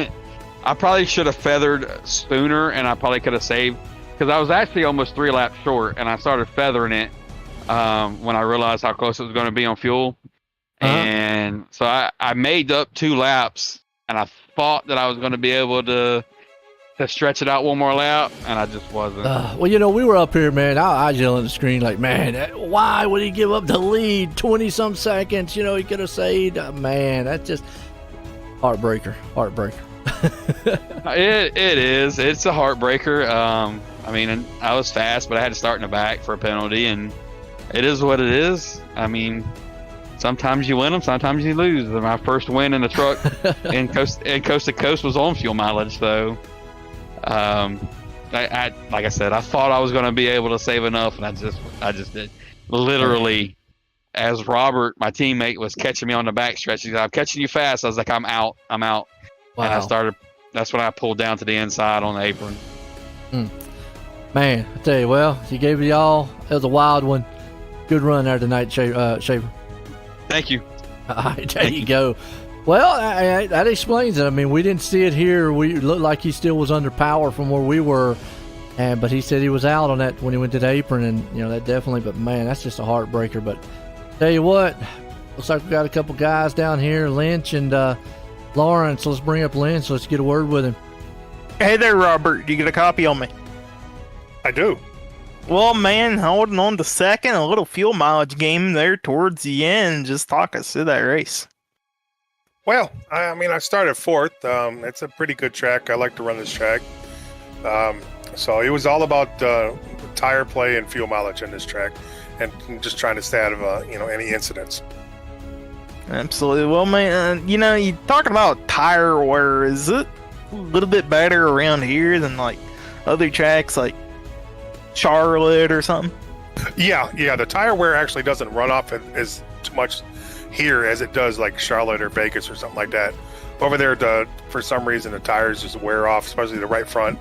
I probably should have feathered sooner, and I probably could have saved, because I was actually almost 3 laps short, and I started feathering it when I realized how close it was going to be on fuel. And so I made up 2 laps, and I thought that I was going to be able to stretch it out 1 more lap, and I just wasn't. Well, you know, we were up here, man. I was yelling at the screen like, man, why would he give up the lead 20-some seconds? You know, he could have saved. Man, that's just heartbreaker. It is. It's a heartbreaker. I mean, and I was fast, but I had to start in the back for a penalty, and it is what it is. I mean, sometimes you win them, sometimes you lose. My first win in the truck in coast to coast was on fuel mileage, so I like I said, I thought I was going to be able to save enough, and I just did. Literally, as Robert, my teammate, was catching me on the back stretch, he said, "I'm catching you fast." I was like, I'm out. Wow. And that's when I pulled down to the inside on the apron. Man, I tell you, well, you gave it all. It was a wild one. Good run there tonight, Shaver. Thank you. All right, there you go. Well, that explains it. I mean, we didn't see it here. We looked like he still was under power from where we were, but he said he was out on that when he went to the apron, and that definitely. But man, that's just a heartbreaker. But tell you what, looks like we got a couple guys down here, Lynch and Lawrence. Let's bring up Lynch. Let's get a word with him. Hey there, Robert. Do you get a copy on me? I do. Well, man, holding on to second, a little fuel mileage game there towards the end. Just talk us through that race. Well, I mean, I started fourth. It's a pretty good track. I like to run this track. So it was all about tire play and fuel mileage in this track, and just trying to stay out of any incidents. Absolutely. Well, man, you talking about tire wear. Is it a little bit better around here than like other tracks like Charlotte or something? Yeah. The tire wear actually doesn't run off as much here as it does like Charlotte or Vegas or something like that. Over there, for some reason, the tires just wear off, especially the right front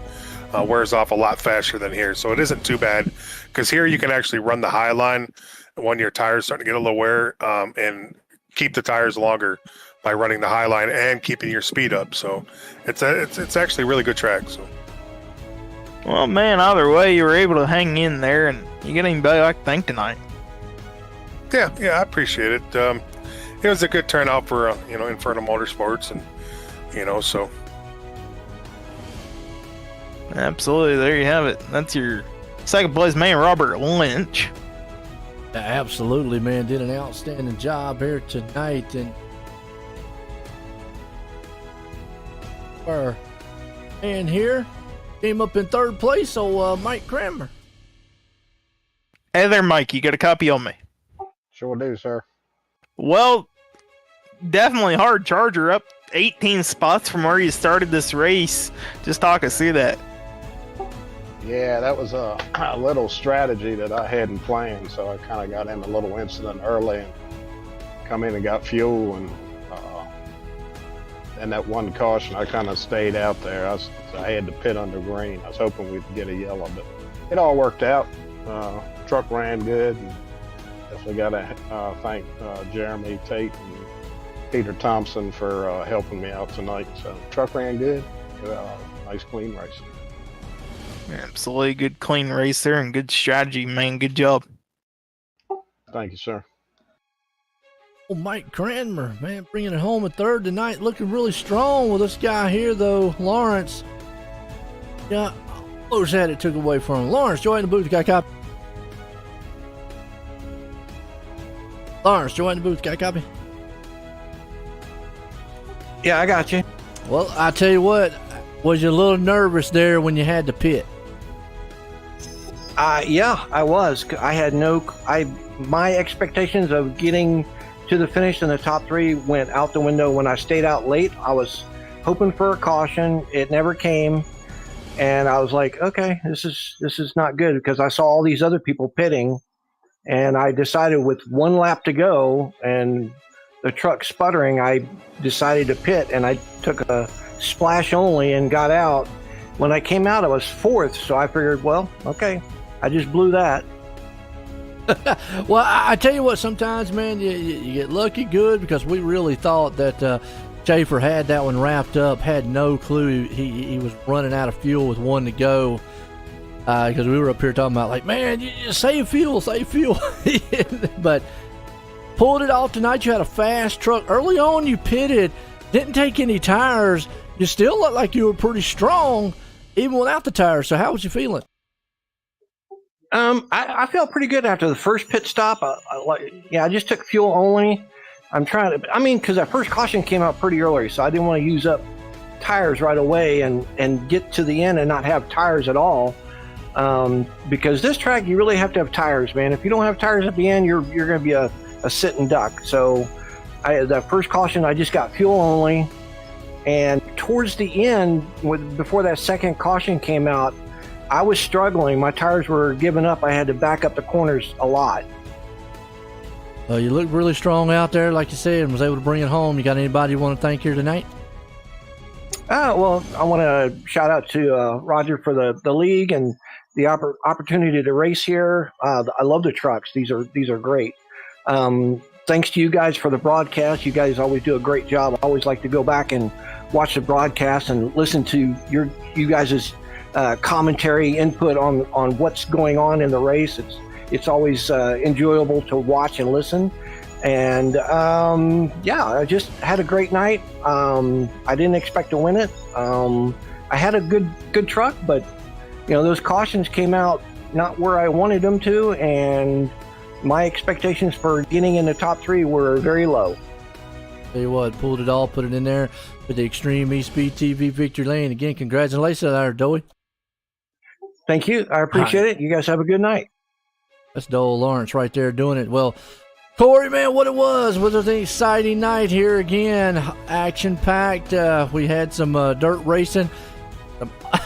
wears off a lot faster than here. So it isn't too bad, because here you can actually run the high line when your tires starting to get a little wear, and keep the tires longer by running the high line and keeping your speed up. So it's actually a really good track. So. Well, man, either way, you were able to hang in there, and you get anybody like to thank tonight. Yeah, I appreciate it. It was a good turnout for Inferno Motorsports, and so. Absolutely, there you have it. That's your second place man, Robert Lynch. Absolutely, man, did an outstanding job here tonight, and our man here came up in third place. So Mike Cranmer. Hey there, Mike. You got a copy on me? Sure do, sir. Well, definitely hard charger, up 18 spots from where you started this race. Just talk us through that. Yeah, that was a little strategy that I hadn't planned, so I kind of got in a little incident early and come in and got fuel, and that one caution, I kind of stayed out there. I had to pit under green. I was hoping we'd get a yellow, but it all worked out. Truck ran good, and definitely got to thank Jeremy Tate and Peter Thompson for helping me out tonight. So truck ran good. Nice clean race. Absolutely good clean race there, and good strategy, man. Good job. Thank you, sir. Oh, Mike Cranmer, man, bringing it home at third tonight, looking really strong with this guy here, though, Lawrence. Yeah, almost had it took away from him. Lawrence, join the booth, got a copy. Lawrence, join the booth, got a copy. Yeah, I got you. Well, I tell you what, was you a little nervous there when you had to pit? Yeah, I was. I had my expectations of getting to the finish in the top three went out the window when I stayed out late. I was hoping for a caution. It never came. And I was like, okay, this is not good, because I saw all these other people pitting, and I decided with one lap to go and the truck sputtering, I decided to pit, and I took a splash only and got out. When I came out, I was fourth, so I figured, well, okay, I just blew that. Well, I tell you what, sometimes, man, you get lucky good, because we really thought that Schaefer had that one wrapped up, had no clue he was running out of fuel with one to go, because we were up here talking about, like, man, you save fuel. But pulled it off tonight. You had a fast truck. Early on, you pitted, didn't take any tires. You still looked like you were pretty strong, even without the tires. So how was you feeling? I felt pretty good after the first pit stop. I just took fuel only. Because that first caution came out pretty early, so I didn't want to use up tires right away and get to the end and not have tires at all. because this track you really have to have tires, man. If you don't have tires at the end, you're going to be a sitting duck. So the first caution, I just got fuel only, and towards the end, before that second caution came out, I was struggling. My tires were giving up. I had to back up the corners a lot. You look really strong out there, like you said, and was able to bring it home. You got anybody you want to thank here tonight? Well, I want to shout out to Roger for the league and the opportunity to race here. I love the trucks. These are great. Thanks to you guys for the broadcast. You guys always do a great job. I always like to go back and watch the broadcast and listen to you guys' commentary input on what's going on in the race. It's always enjoyable to watch and listen. And I just had a great night. I didn't expect to win it. I had a good truck, but those cautions came out not where I wanted them to, and my expectations for getting in the top 3 were very low. Tell you what, pulled it all, put it in there with the Extreme E-Speed TV Victory Lane. Again, congratulations there, Doey. Thank you. I appreciate it. You guys have a good night. That's Dole Lawrence right there doing it. Well, Corey, man, what it was an exciting night here again. Action-packed. We had some dirt racing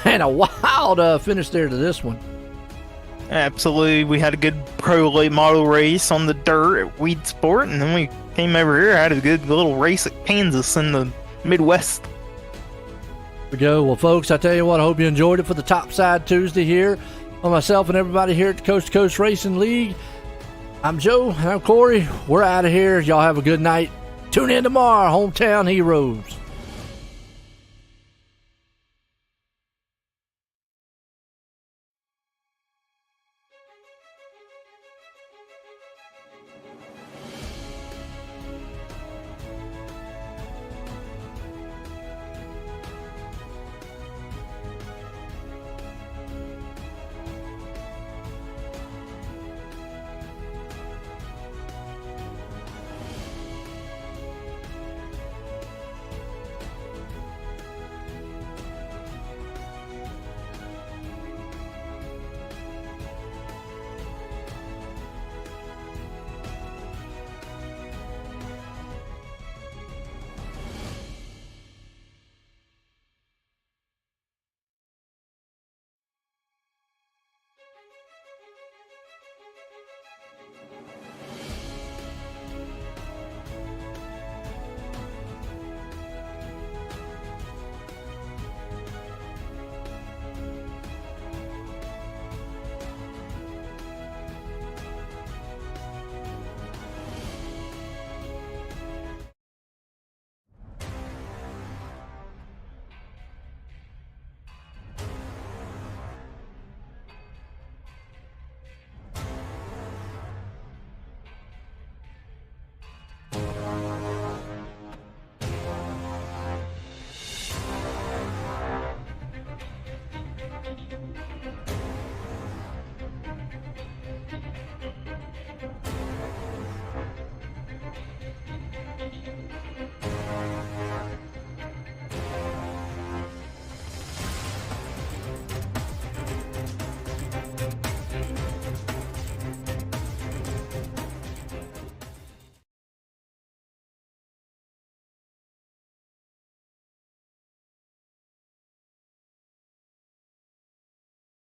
and a wild finish there to this one. Absolutely. We had a good pro late model race on the dirt at Weed Sport, and then we came over here, had a good little race at Kansas in the Midwest. There we go. Well, folks, I tell you what, I hope you enjoyed it for the Topside Tuesday here. On myself and everybody here at the Coast to Coast Racing League, I'm Joe, and I'm Corey. We're out of here. Y'all have a good night. Tune in tomorrow, Hometown Heroes.